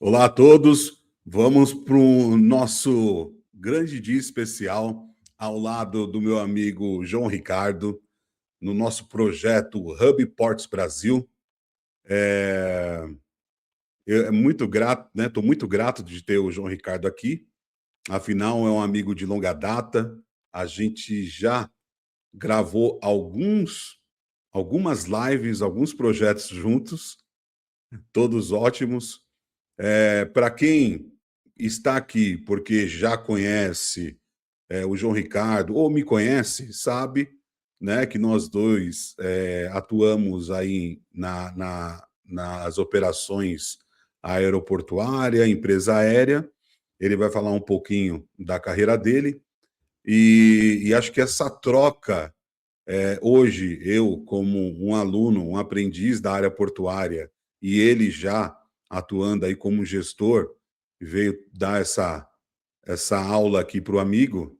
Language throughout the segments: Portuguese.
Olá a todos, vamos para o nosso grande dia especial ao lado do meu amigo João Ricardo, no nosso projeto Hub Ports Brasil. É muito grato, né? Estou muito grato de ter o João Ricardo aqui, afinal é um amigo de longa data, a gente já gravou algumas lives, alguns projetos juntos, todos ótimos. Para quem está aqui porque já conhece o João Ricardo ou me conhece, sabe, né, que nós dois atuamos aí nas operações aeroportuária, empresa aérea. Ele vai falar um pouquinho da carreira dele e acho que essa troca, hoje, eu como um aluno, um aprendiz da área portuária, e ele já atuando aí como gestor, veio dar essa aula aqui para o amigo.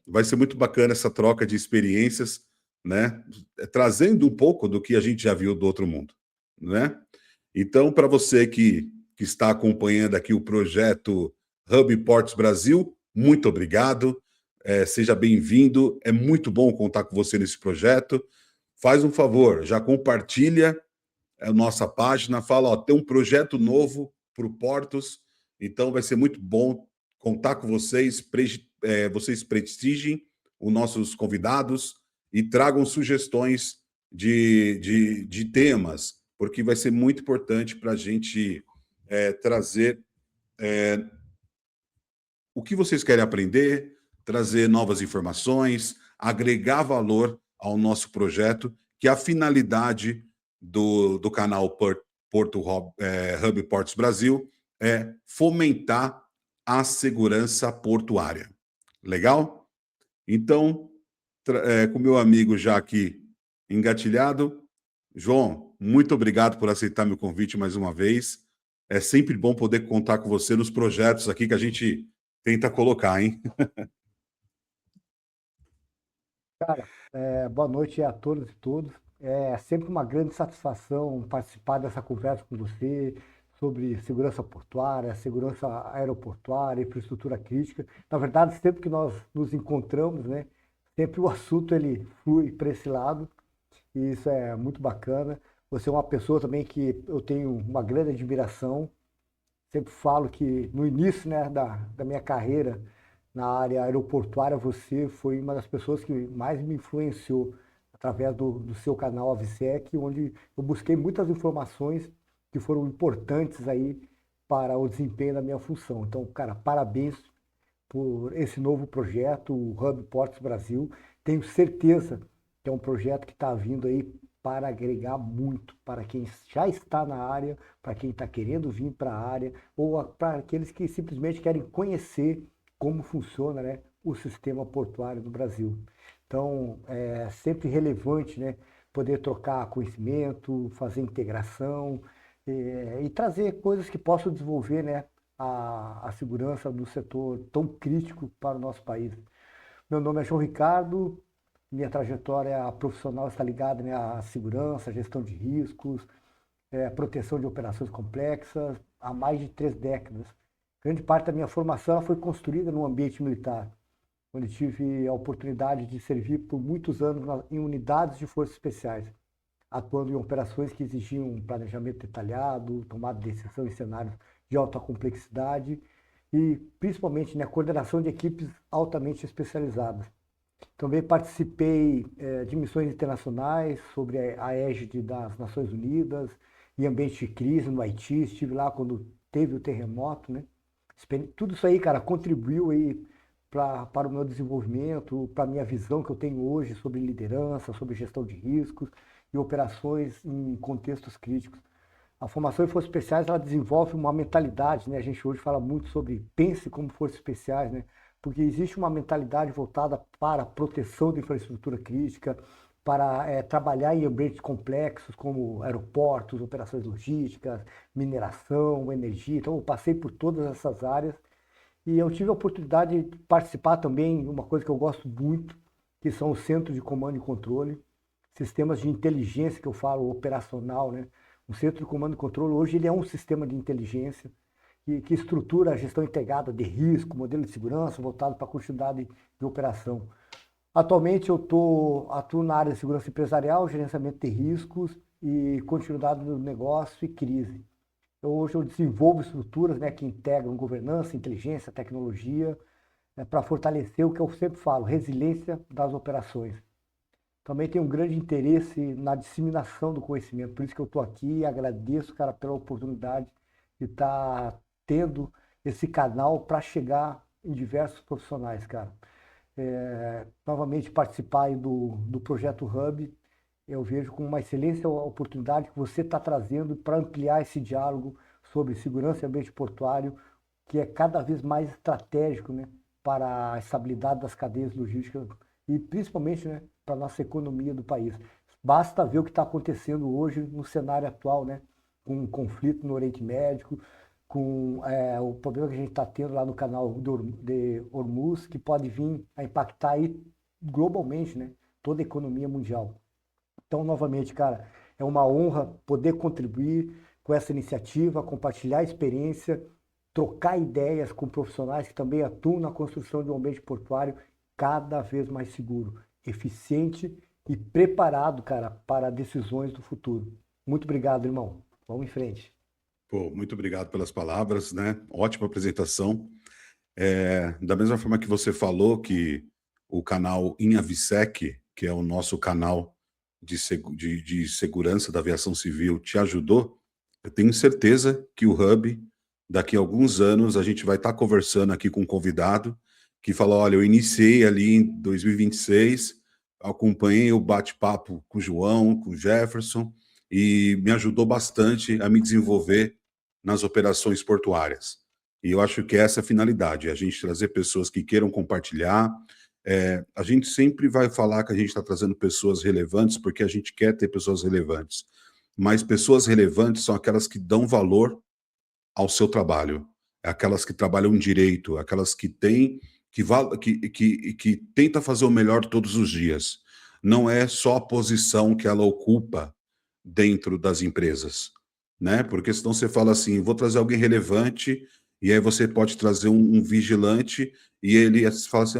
Vai ser muito bacana essa troca de experiências, né? Trazendo um pouco do que a gente já viu do outro mundo, né? Então, para você que está acompanhando aqui o projeto Hub Ports Brasil, muito obrigado. Seja bem-vindo. É muito bom contar com você nesse projeto. Faz um favor, já compartilha a nossa página, fala, ó, tem um projeto novo para o Portos, então vai ser muito bom contar com vocês, vocês prestigiem os nossos convidados e tragam sugestões de temas, porque vai ser muito importante para a gente trazer o que vocês querem aprender, trazer novas informações, agregar valor ao nosso projeto, que é a finalidade do canal Porto Hub Portos Brasil é fomentar a segurança portuária. Legal? Então, com meu amigo já aqui engatilhado, João, muito obrigado por aceitar meu convite mais uma vez. É sempre bom poder contar com você nos projetos aqui que a gente tenta colocar, hein? Cara, boa noite a todas e todos. É sempre uma grande satisfação participar dessa conversa com você sobre segurança portuária, segurança aeroportuária, infraestrutura crítica. Na verdade, sempre que nós nos encontramos, né, sempre o assunto ele flui para esse lado e isso é muito bacana. Você é uma pessoa também que eu tenho uma grande admiração. Sempre falo que no início, né, da minha carreira na área aeroportuária, você foi uma das pessoas que mais me influenciou através do seu canal AVSEC, onde eu busquei muitas informações que foram importantes aí para o desempenho da minha função. Então, cara, parabéns por esse novo projeto, o Hub Portos Brasil. Tenho certeza que é um projeto que está vindo aí para agregar muito para quem já está na área, para quem está querendo vir para a área, ou para aqueles que simplesmente querem conhecer como funciona, né, o sistema portuário no Brasil. Então, é sempre relevante, né, poder trocar conhecimento, fazer integração, e trazer coisas que possam desenvolver, né, a segurança do setor tão crítico para o nosso país. Meu nome é João Ricardo, minha trajetória profissional está ligada, né, à segurança, gestão de riscos, proteção de operações complexas há mais de 3 décadas. Grande parte da minha formação ela foi construída no ambiente militar, onde tive a oportunidade de servir por muitos anos em unidades de forças especiais, atuando em operações que exigiam um planejamento detalhado, tomada de decisão em cenários de alta complexidade e, principalmente, né, coordenação de equipes altamente especializadas. Também participei de missões internacionais sobre a égide das Nações Unidas, em ambiente de crise no Haiti, estive lá quando teve o terremoto, né? Tudo isso aí, cara, contribuiu aí para o meu desenvolvimento, para a minha visão que eu tenho hoje sobre liderança, sobre gestão de riscos e operações em contextos críticos. A formação em forças especiais ela desenvolve uma mentalidade, né? A gente hoje fala muito sobre pense como forças especiais, né? Porque existe uma mentalidade voltada para a proteção da infraestrutura crítica, para trabalhar em ambientes complexos como aeroportos, operações logísticas, mineração, energia. Então, eu passei por todas essas áreas e eu tive a oportunidade de participar também de uma coisa que eu gosto muito, que são os centros de comando e controle, sistemas de inteligência que eu falo operacional, né? Um centro de comando e controle, hoje, ele é um sistema de inteligência que estrutura a gestão integrada de risco, modelo de segurança, voltado para a continuidade de operação. Atualmente, atuo na área de segurança empresarial, gerenciamento de riscos e continuidade do negócio e crise. Hoje eu desenvolvo estruturas, né, que integram governança, inteligência, tecnologia, para fortalecer o que eu sempre falo, resiliência das operações. Também tenho um grande interesse na disseminação do conhecimento, por isso que eu estou aqui e agradeço, cara, pela oportunidade de estar tendo esse canal para chegar em diversos profissionais, cara. Novamente participar aí do projeto Hub, eu vejo como uma excelente oportunidade que você está trazendo para ampliar esse diálogo sobre segurança e ambiente portuário, que é cada vez mais estratégico, né, para a estabilidade das cadeias logísticas e principalmente, né, para a nossa economia do país. Basta ver o que está acontecendo hoje no cenário atual, né, com um conflito no Oriente Médio, com o problema que a gente está tendo lá no canal de Hormuz, que pode vir a impactar aí globalmente, né, toda a economia mundial. Então, novamente, cara, é uma honra poder contribuir com essa iniciativa, compartilhar experiência, trocar ideias com profissionais que também atuam na construção de um ambiente portuário cada vez mais seguro, eficiente e preparado, cara, para decisões do futuro. Muito obrigado, irmão. Vamos em frente. Pô, muito obrigado pelas palavras, né? Ótima apresentação. Da mesma forma que você falou que o canal Inavisec, que é o nosso canal de segurança da aviação civil, te ajudou, eu tenho certeza que o Hub, daqui a alguns anos, a gente vai estar conversando aqui com um convidado que falou, olha, eu iniciei ali em 2026, acompanhei o bate-papo com o João, com o Jefferson, e me ajudou bastante a me desenvolver nas operações portuárias. E eu acho que essa é a finalidade, a gente trazer pessoas que queiram compartilhar. A gente sempre vai falar que a gente está trazendo pessoas relevantes porque a gente quer ter pessoas relevantes. Mas pessoas relevantes são aquelas que dão valor ao seu trabalho, aquelas que trabalham direito, aquelas que têm, que tenta fazer o melhor todos os dias. Não é só a posição que ela ocupa dentro das empresas, né? Porque senão você fala assim, vou trazer alguém relevante, e aí você pode trazer um vigilante, e ele fala assim,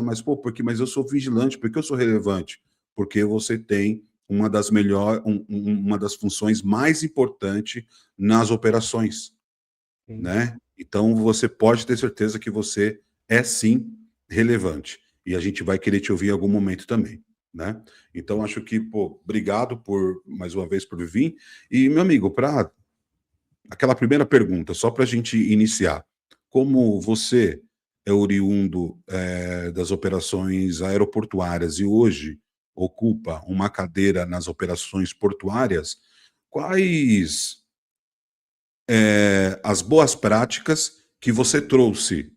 mas eu sou vigilante, por que eu sou relevante? Porque você tem uma das uma das funções mais importantes nas operações, Sim. né? Então você pode ter certeza que você é sim relevante, e a gente vai querer te ouvir em algum momento também, né? Então acho que, pô, obrigado por mais uma vez por vir. E meu amigo, para aquela primeira pergunta, só para a gente iniciar, como você é oriundo das operações aeroportuárias e hoje ocupa uma cadeira nas operações portuárias, quais as boas práticas que você trouxe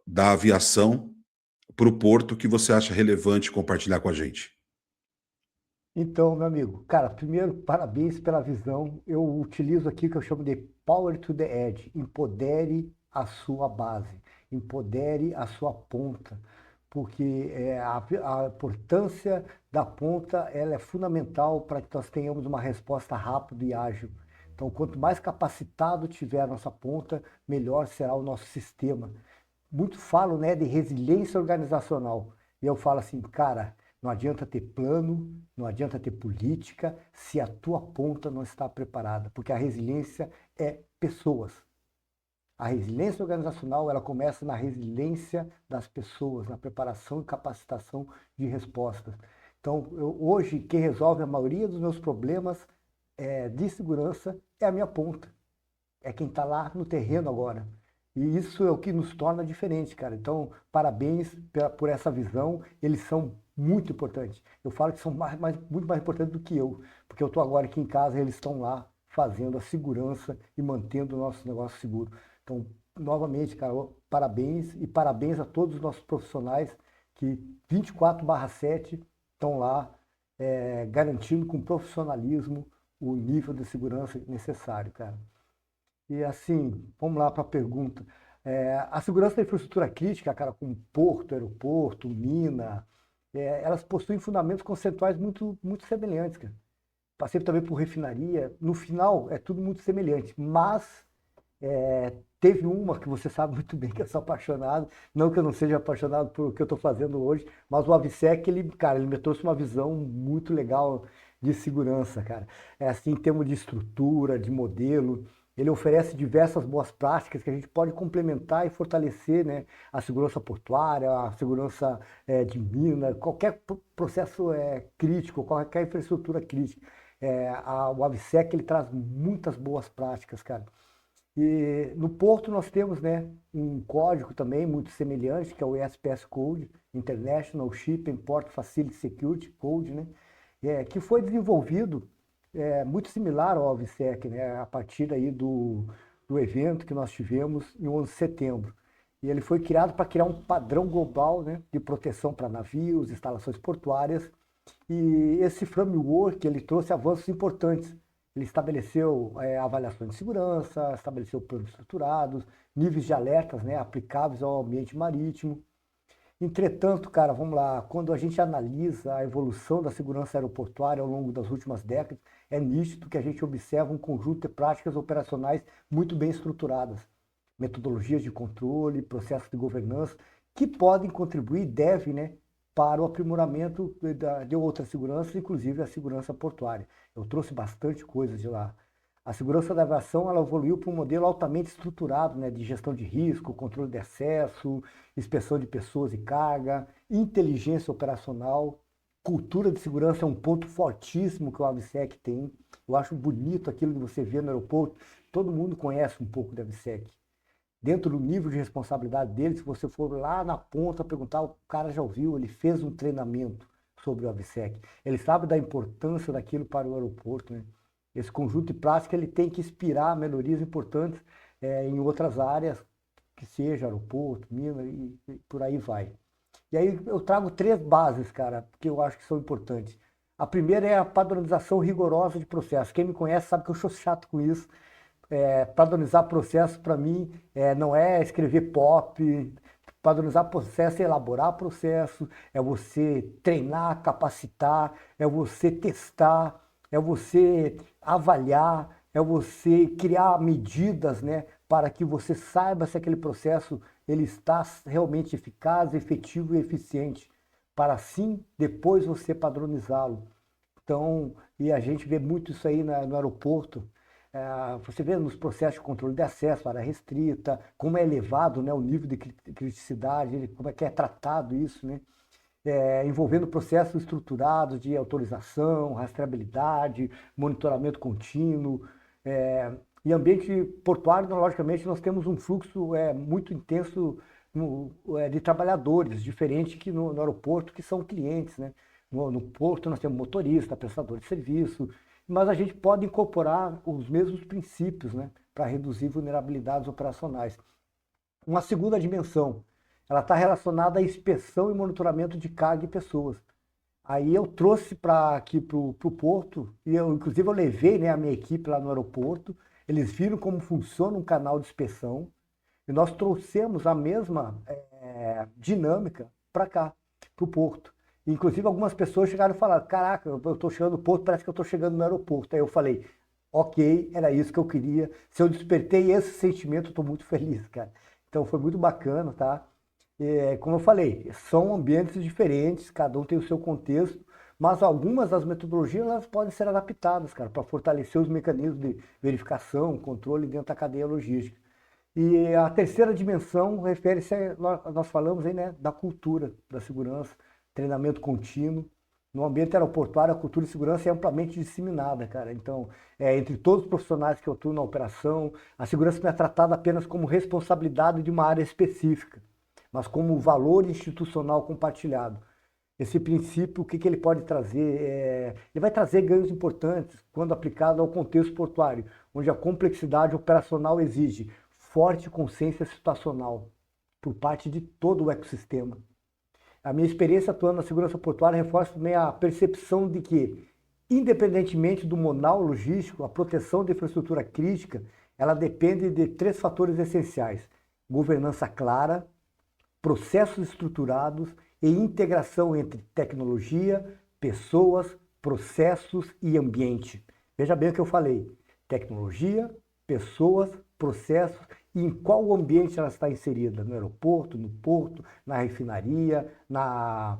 da aviação para o porto que você acha relevante compartilhar com a gente? Então, meu amigo, cara, primeiro, parabéns pela visão. Eu utilizo aqui o que eu chamo de Power to the Edge. Empodere a sua base, empodere a sua ponta, porque a importância da ponta ela é fundamental para que nós tenhamos uma resposta rápida e ágil. Então, quanto mais capacitado tiver a nossa ponta, melhor será o nosso sistema. Muito falo, né, de resiliência organizacional. E eu falo assim, cara, não adianta ter plano, não adianta ter política, se a tua ponta não está preparada, porque a resiliência é pessoas. A resiliência organizacional, ela começa na resiliência das pessoas, na preparação e capacitação de respostas. Então, hoje, quem resolve a maioria dos meus problemas de segurança é a minha ponta. É quem está lá no terreno agora. E isso é o que nos torna diferente, cara. Então, parabéns por essa visão. Eles são muito importantes. Eu falo que são muito mais importantes do que eu, porque eu estou agora aqui em casa e eles estão lá fazendo a segurança e mantendo o nosso negócio seguro. Então, novamente, cara, parabéns e parabéns a todos os nossos profissionais que 24/7 estão lá garantindo com profissionalismo o nível de segurança necessário, cara. E assim, vamos lá para a pergunta. A segurança da infraestrutura crítica, cara, como porto, aeroporto, mina, elas possuem fundamentos conceituais muito, muito semelhantes, cara. passei também por refinaria. No final, é tudo muito semelhante, mas teve uma que você sabe muito bem que eu sou apaixonado, não que eu não seja apaixonado por o que eu estou fazendo hoje, mas o AVSEC, ele, cara, ele me trouxe uma visão muito legal de segurança, cara. É assim, em termos de estrutura, de modelo, ele oferece diversas boas práticas que a gente pode complementar e fortalecer, né, a segurança portuária, a segurança de mina, qualquer processo crítico, qualquer infraestrutura crítica. O AVSEC, ele traz muitas boas práticas, cara. E no Porto nós temos, né, um código também muito semelhante, que é o ISPS Code, International Shipping Port Facility Security Code, né, que foi desenvolvido muito similar ao AVSEC, né, a partir aí do evento que nós tivemos em 11 de setembro. E ele foi criado para criar um padrão global, né, de proteção para navios, instalações portuárias. E esse framework ele trouxe avanços importantes. Ele estabeleceu avaliações de segurança, estabeleceu planos estruturados, níveis de alertas, né, aplicáveis ao ambiente marítimo. Entretanto, cara, vamos lá, quando a gente analisa a evolução da segurança aeroportuária ao longo das últimas décadas, é nítido que a gente observa um conjunto de práticas operacionais muito bem estruturadas, metodologias de controle, processos de governança, que podem contribuir e devem, né, para o aprimoramento de outras seguranças, inclusive a segurança portuária. Eu trouxe bastante coisa de lá. A segurança da aviação ela evoluiu para um modelo altamente estruturado, né, de gestão de risco, controle de acesso, inspeção de pessoas e carga, inteligência operacional. Cultura de segurança é um ponto fortíssimo que o AVSEC tem. Eu acho bonito aquilo que você vê no aeroporto. Todo mundo conhece um pouco do AVSEC. Dentro do nível de responsabilidade dele, se você for lá na ponta perguntar, o cara já ouviu, ele fez um treinamento sobre o AVSEC. Ele sabe da importância daquilo para o aeroporto, né? Esse conjunto de prática ele tem que inspirar melhorias importantes em outras áreas, que seja aeroporto, mina e por aí vai. E aí eu trago 3 bases, cara, que eu acho que são importantes. A primeira é a padronização rigorosa de processos. Quem me conhece sabe que eu sou chato com isso. Padronizar processo para mim não é escrever POP. Padronizar processo é elaborar processo, é você treinar, capacitar, é você testar, é você avaliar, é você criar medidas, né, para que você saiba se aquele processo ele está realmente eficaz, efetivo e eficiente, para assim depois você padronizá-lo. Então, e a gente vê muito isso aí no aeroporto. Você vê nos processos de controle de acesso, área restrita, como é elevado, né, o nível de criticidade, como é que é tratado isso, né? Envolvendo processos estruturados de autorização, rastreabilidade, monitoramento contínuo. E ambiente portuário, logicamente, nós temos um fluxo muito intenso de trabalhadores, diferente que no aeroporto, que são clientes, né? No porto nós temos motorista, prestador de serviço, mas a gente pode incorporar os mesmos princípios, né, para reduzir vulnerabilidades operacionais. Uma segunda dimensão, ela está relacionada à inspeção e monitoramento de carga e pessoas. Aí eu trouxe aqui para o porto, e inclusive eu levei, né, a minha equipe lá no aeroporto, eles viram como funciona um canal de inspeção, e nós trouxemos a mesma dinâmica para cá, para o porto. Inclusive, algumas pessoas chegaram e falaram, caraca, eu estou chegando no porto, parece que eu estou chegando no aeroporto. Aí eu falei, ok, era isso que eu queria. Se eu despertei esse sentimento, eu estou muito feliz, cara. Então, foi muito bacana, tá? Como eu falei, são ambientes diferentes, cada um tem o seu contexto, mas algumas das metodologias elas podem ser adaptadas, cara, para fortalecer os mecanismos de verificação, controle dentro da cadeia logística. E a terceira dimensão refere-se, nós falamos aí, né, da cultura da segurança, treinamento contínuo. No ambiente aeroportuário, a cultura de segurança é amplamente disseminada, cara. Então, entre todos os profissionais que atuam na operação, a segurança não é tratada apenas como responsabilidade de uma área específica, mas como valor institucional compartilhado. Esse princípio, o que ele pode trazer? Ele vai trazer ganhos importantes quando aplicado ao contexto portuário, onde a complexidade operacional exige forte consciência situacional por parte de todo o ecossistema. A minha experiência atuando na segurança portuária reforça também a percepção de que, independentemente do modal logístico, a proteção da infraestrutura crítica, ela depende de 3 fatores essenciais: governança clara, processos estruturados e integração entre tecnologia, pessoas, processos e ambiente. Veja bem o que eu falei: tecnologia, pessoas, processos e em qual ambiente ela está inserida: no aeroporto, no porto, na refinaria, na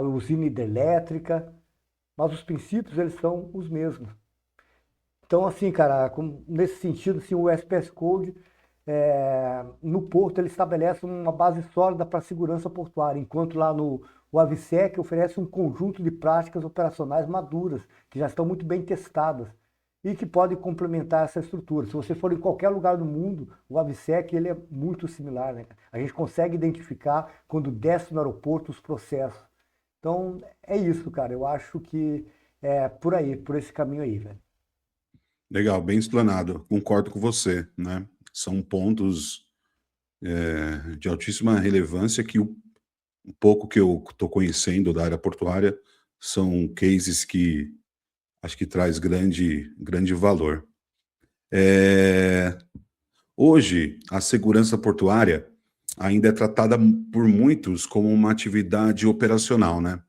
usina hidrelétrica, mas os princípios eles são os mesmos. Então, assim, cara, nesse sentido, assim, o SPS Code, no porto, ele estabelece uma base sólida para a segurança portuária, enquanto lá no o AVSEC oferece um conjunto de práticas operacionais maduras, que já estão muito bem testadas e que podem complementar essa estrutura. Se você for em qualquer lugar do mundo, o AVSEC ele é muito similar, né? A gente consegue identificar, quando desce no aeroporto, os processos. Então, é isso, cara. Eu acho que é por aí, por esse caminho aí, velho. Legal, bem explanado. Concordo com você, né? São pontos de altíssima relevância que o pouco que eu estou conhecendo da área portuária são cases que acho que traz grande valor. Hoje, a segurança portuária ainda é tratada por muitos como uma atividade operacional, né?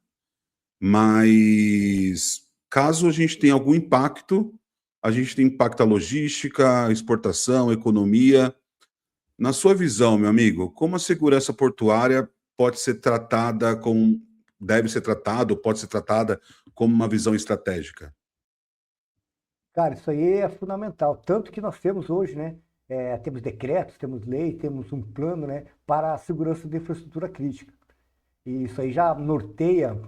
Mas caso a gente tenha algum impacto, a gente tem impacto à logística, exportação, economia. Na sua visão, meu amigo, como a segurança portuária pode ser tratada com, deve ser tratada ou pode ser tratada como uma visão estratégica? Cara, isso aí é fundamental. Tanto que nós temos hoje, né? Temos decretos, temos lei, temos um plano, né, para a segurança da infraestrutura crítica. E isso aí já norteia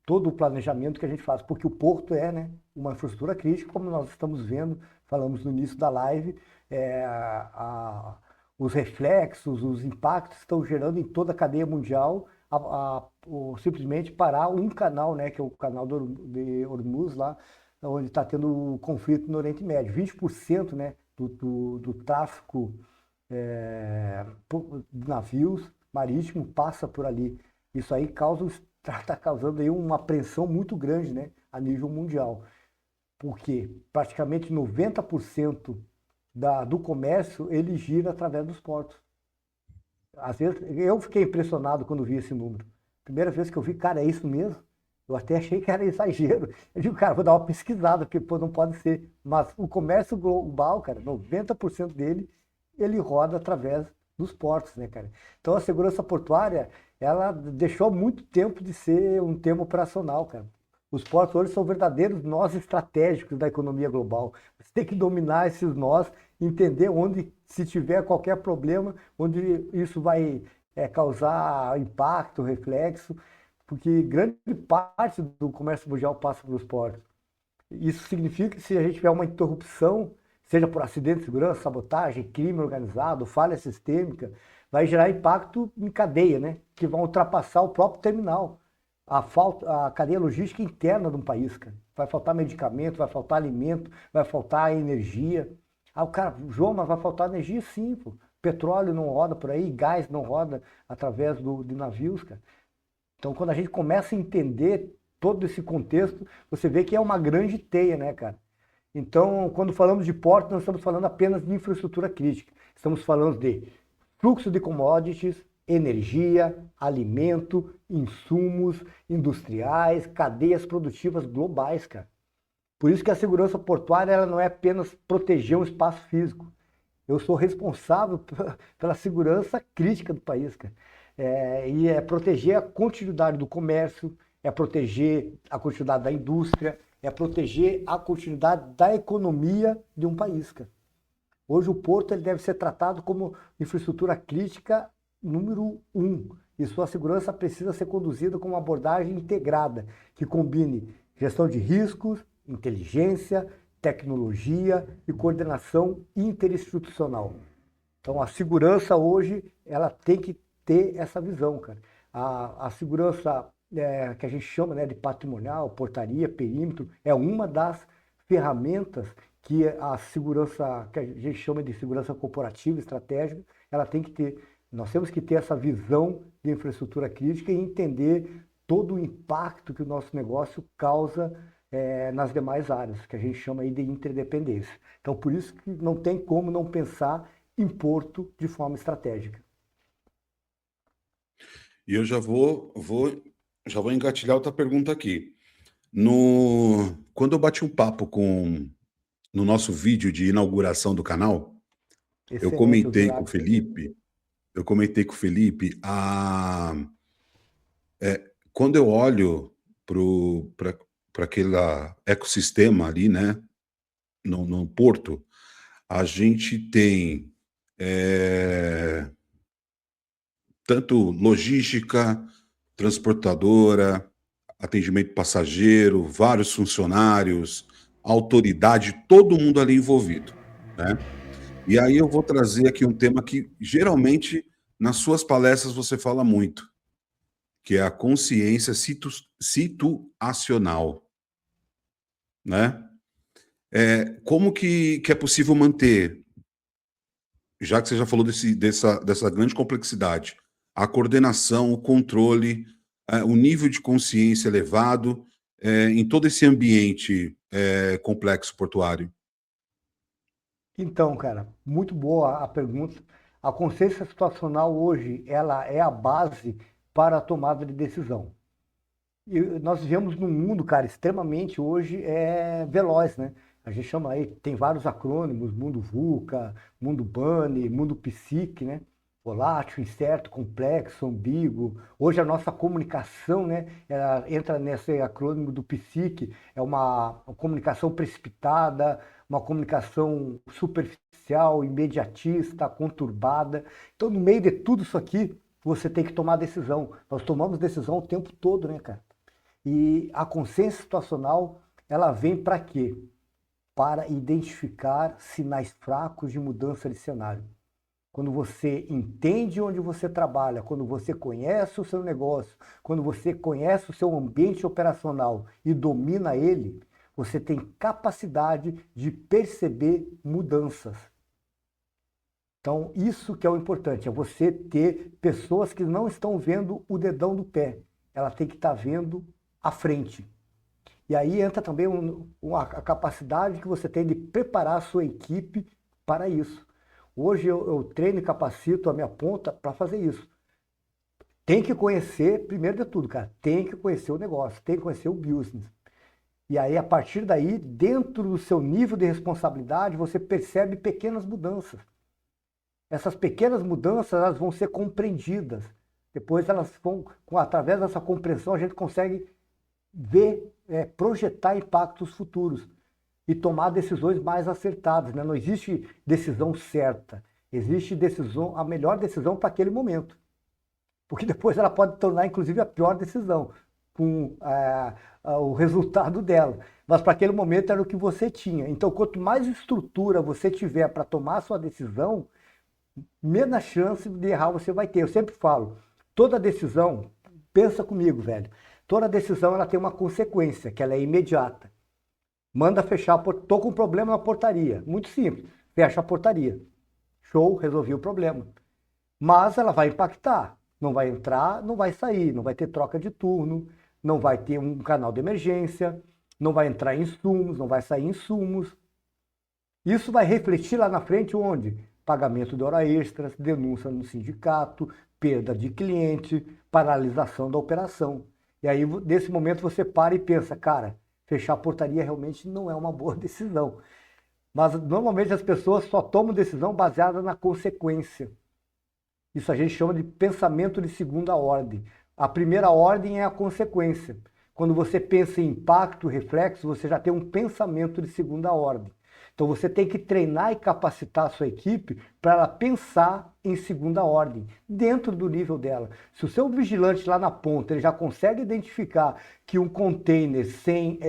todo o planejamento que a gente faz, porque o porto é, né, uma infraestrutura crítica, como nós estamos vendo, falamos no início da live, os reflexos, os impactos estão gerando em toda a cadeia mundial, simplesmente parar um canal, né, que é o canal de Hormuz lá, onde está tendo conflito no Oriente Médio. 20%, né, do tráfico de navios marítimos passa por ali. Isso aí está causando aí uma apreensão muito grande, né, a nível mundial. Porque praticamente 90% do comércio ele gira através dos portos. Às vezes, eu fiquei impressionado quando vi esse número. Primeira vez que eu vi, cara, é isso mesmo? Eu até achei que era exagero. Eu digo, cara, vou dar uma pesquisada, porque pô, não pode ser. Mas o comércio global, cara, 90% dele, ele roda através dos portos, né, cara? Então a segurança portuária, ela deixou muito tempo de ser um tema operacional, cara. Os portos hoje são verdadeiros nós estratégicos da economia global. Você tem que dominar esses nós, entender onde, se tiver qualquer problema, onde isso vai causar impacto, reflexo, porque grande parte do comércio mundial passa pelos portos. Isso significa que se a gente tiver uma interrupção, seja por acidente de segurança, sabotagem, crime organizado, falha sistêmica, vai gerar impacto em cadeia, né? Que vão ultrapassar o próprio terminal, a cadeia logística interna de um país, cara. Vai faltar medicamento, vai faltar alimento, vai faltar energia. Ah, o cara, João, mas vai faltar energia sim, pô. Petróleo não roda por aí, gás não roda através de navios, cara. Então, quando a gente começa a entender todo esse contexto, você vê que é uma grande teia, né, cara? Então, quando falamos de porto, não estamos falando apenas de infraestrutura crítica. Estamos falando de fluxo de commodities, energia, alimento, insumos industriais, cadeias produtivas globais, cara. Por isso que a segurança portuária ela não é apenas proteger um espaço físico. Eu sou responsável pela segurança crítica do país, cara. E é proteger a continuidade do comércio, é proteger a continuidade da indústria, é proteger a continuidade da economia de um país, cara. Hoje o porto ele deve ser tratado como infraestrutura crítica número um. E sua segurança precisa ser conduzida com uma abordagem integrada, que combine gestão de riscos, inteligência, tecnologia e coordenação interinstitucional. Então a segurança hoje ela tem que ter essa visão, cara. A segurança que a gente chama, né, de patrimonial, portaria, perímetro, é uma das ferramentas que a segurança, que a gente chama de segurança corporativa, estratégica, ela tem que ter. Nós temos que ter essa visão de infraestrutura crítica e entender todo o impacto que o nosso negócio causa nas demais áreas, que a gente chama aí de interdependência. Então, por isso que não tem como não pensar em porto de forma estratégica. E eu já vou engatilhar outra pergunta aqui. Quando eu bati um papo no nosso vídeo de inauguração do canal, eu Excelente, eu vi comentei lá. com o Felipe, eu comentei com o Felipe, quando eu olho para aquele ecossistema ali, né, no Porto, a gente tem tanto logística, transportadora, atendimento passageiro, vários funcionários, autoridade, todo mundo ali envolvido, né? E aí eu vou trazer aqui um tema que geralmente nas suas palestras você fala muito, que é a consciência situacional, né? Como que é possível manter, já que você já falou dessa grande complexidade, a coordenação, o controle, o nível de consciência elevado em todo esse ambiente complexo portuário? Então, cara, muito boa a pergunta. A consciência situacional hoje, ela é a base para a tomada de decisão. E nós vivemos num mundo, cara, extremamente hoje veloz, né? A gente chama aí, tem vários acrônimos, mundo VUCA, mundo BANI, mundo PSIC, né? Volátil, incerto, complexo, ambíguo. Hoje a nossa comunicação, né, ela entra nesse acrônimo do PSIC, é uma comunicação precipitada, uma comunicação superficial, imediatista, conturbada. Então, no meio de tudo isso aqui, você tem que tomar decisão. Nós tomamos decisão o tempo todo, né, cara? E a consciência situacional, ela vem para quê? Para identificar sinais fracos de mudança de cenário. Quando você entende onde você trabalha, quando você conhece o seu negócio, quando você conhece o seu ambiente operacional e domina ele, você tem capacidade de perceber mudanças. Então, isso que é o importante, é você ter pessoas que não estão vendo o dedão do pé, ela tem que estar vendo à frente. E aí entra também a capacidade que você tem de preparar a sua equipe para isso. Hoje eu treino e capacito a minha ponta para fazer isso. Tem que conhecer, primeiro de tudo, cara, tem que conhecer o negócio, tem que conhecer o business. E aí, a partir daí, dentro do seu nível de responsabilidade, você percebe pequenas mudanças. Essas pequenas mudanças, elas vão ser compreendidas. Depois elas vão, através dessa compreensão, a gente consegue ver, projetar impactos futuros e tomar decisões mais acertadas, né? Não existe decisão certa, existe decisão, a melhor decisão para aquele momento, porque depois ela pode tornar, inclusive, a pior decisão com o resultado dela. Mas para aquele momento era o que você tinha. Então, quanto mais estrutura você tiver para tomar a sua decisão, menos chance de errar você vai ter. Eu sempre falo, toda decisão, pensa comigo, velho, toda decisão ela tem uma consequência, que ela é imediata. Manda fechar a portaria. Tô com um problema na portaria. Muito simples. Fecha a portaria. Show, resolvi o problema. Mas ela vai impactar. Não vai entrar, não vai sair, não vai ter troca de turno, não vai ter um canal de emergência, não vai entrar insumos, não vai sair insumos. Isso vai refletir lá na frente onde? Pagamento de hora extras, denúncia no sindicato, perda de cliente, paralisação da operação. E aí, nesse momento, você para e pensa, cara, fechar a portaria realmente não é uma boa decisão. Mas, normalmente, as pessoas só tomam decisão baseada na consequência. Isso a gente chama de pensamento de segunda ordem. A primeira ordem é a consequência. Quando você pensa em impacto, reflexo, você já tem um pensamento de segunda ordem. Então você tem que treinar e capacitar a sua equipe para ela pensar em segunda ordem, dentro do nível dela. Se o seu vigilante lá na ponta ele já consegue identificar que um container sem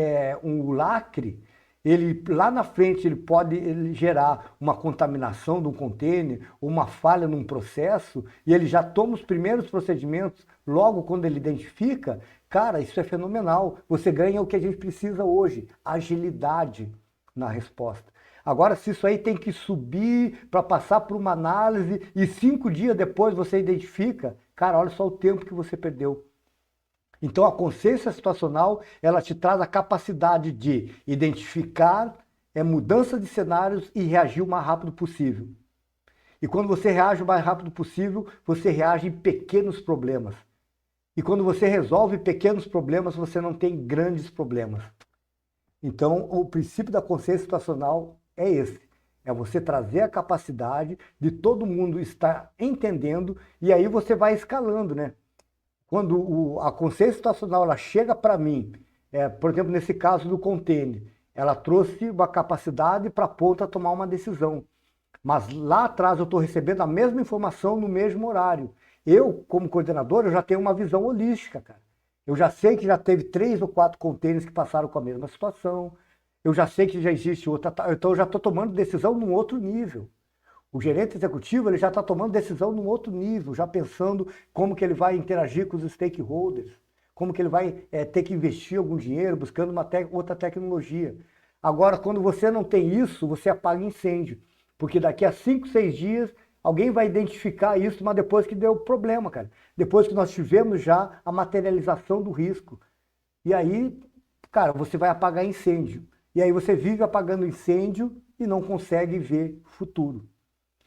um lacre, ele lá na frente ele pode gerar uma contaminação de um container, uma falha num processo, e ele já toma os primeiros procedimentos logo quando ele identifica, cara, isso é fenomenal. Você ganha o que a gente precisa hoje, agilidade na resposta. Agora, se isso aí tem que subir para passar por uma análise e 5 dias depois você identifica, cara, olha só o tempo que você perdeu. Então, a consciência situacional, ela te traz a capacidade de identificar mudança de cenários e reagir o mais rápido possível. E quando você reage o mais rápido possível, você reage em pequenos problemas. E quando você resolve pequenos problemas, você não tem grandes problemas. Então, o princípio da consciência situacional é esse. É você trazer a capacidade de todo mundo estar entendendo e aí você vai escalando, né? Quando a consciência situacional ela chega para mim, por exemplo, nesse caso do container, ela trouxe uma capacidade para a ponta tomar uma decisão. Mas lá atrás eu estou recebendo a mesma informação no mesmo horário. Eu, como coordenador, eu já tenho uma visão holística, cara. Eu já sei que já teve 3 ou 4 containers que passaram com a mesma situação. Eu já sei que já existe outra. Então eu já estou tomando decisão num outro nível. O gerente executivo ele já está tomando decisão num outro nível, já pensando como que ele vai interagir com os stakeholders, como que ele vai ter que investir algum dinheiro buscando outra tecnologia. Agora, quando você não tem isso, você apaga incêndio, porque daqui a 5, 6 dias alguém vai identificar isso, mas depois que deu problema, cara. Depois que nós tivemos já a materialização do risco. E aí, cara, você vai apagar incêndio. E aí você vive apagando incêndio e não consegue ver futuro.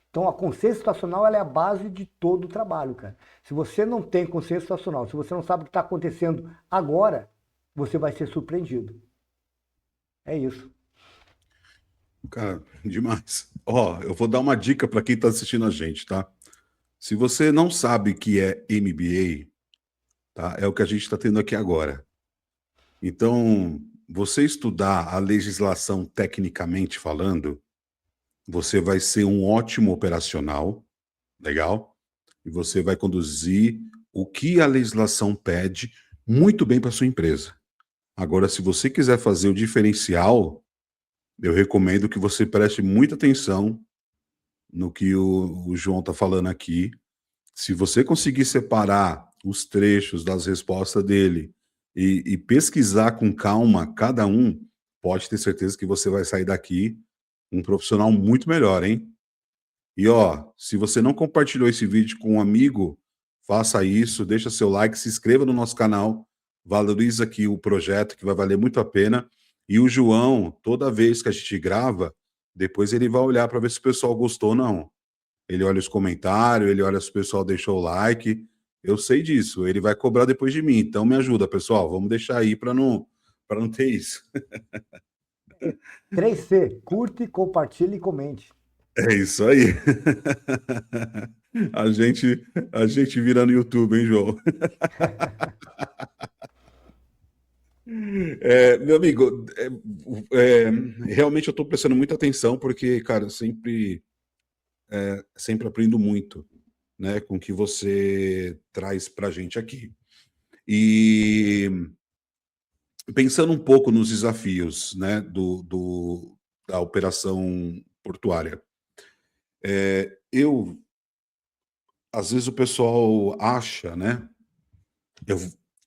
Então, a consciência situacional ela é a base de todo o trabalho, cara. Se você não tem consciência situacional, se você não sabe o que está acontecendo agora, você vai ser surpreendido. É isso. Cara, demais. Ó, eu vou dar uma dica para quem está assistindo a gente, tá? Se você não sabe o que é MBA, tá? É o que a gente está tendo aqui agora. Então, você estudar a legislação tecnicamente falando, você vai ser um ótimo operacional, legal? E você vai conduzir o que a legislação pede muito bem para sua empresa. Agora, se você quiser fazer o diferencial, eu recomendo que você preste muita atenção no que o João está falando aqui. Se você conseguir separar os trechos das respostas dele e pesquisar com calma cada um, pode ter certeza que você vai sair daqui um profissional muito melhor, hein? E ó, se você não compartilhou esse vídeo com um amigo, faça isso, deixa seu like, se inscreva no nosso canal, valoriza aqui o projeto que vai valer muito a pena. E o João, toda vez que a gente grava, depois ele vai olhar para ver se o pessoal gostou ou não. Ele olha os comentários, ele olha se o pessoal deixou o like. Eu sei disso, ele vai cobrar depois de mim. Então me ajuda, pessoal. Vamos deixar aí para não ter isso. 3C, curte, compartilhe e comente. É isso aí. A gente vira no YouTube, hein, João? Meu amigo, realmente eu estou prestando muita atenção porque, cara, eu sempre aprendo muito, né, com o que você traz para a gente aqui. E pensando um pouco nos desafios, né, da operação portuária, às vezes o pessoal acha, né, eu-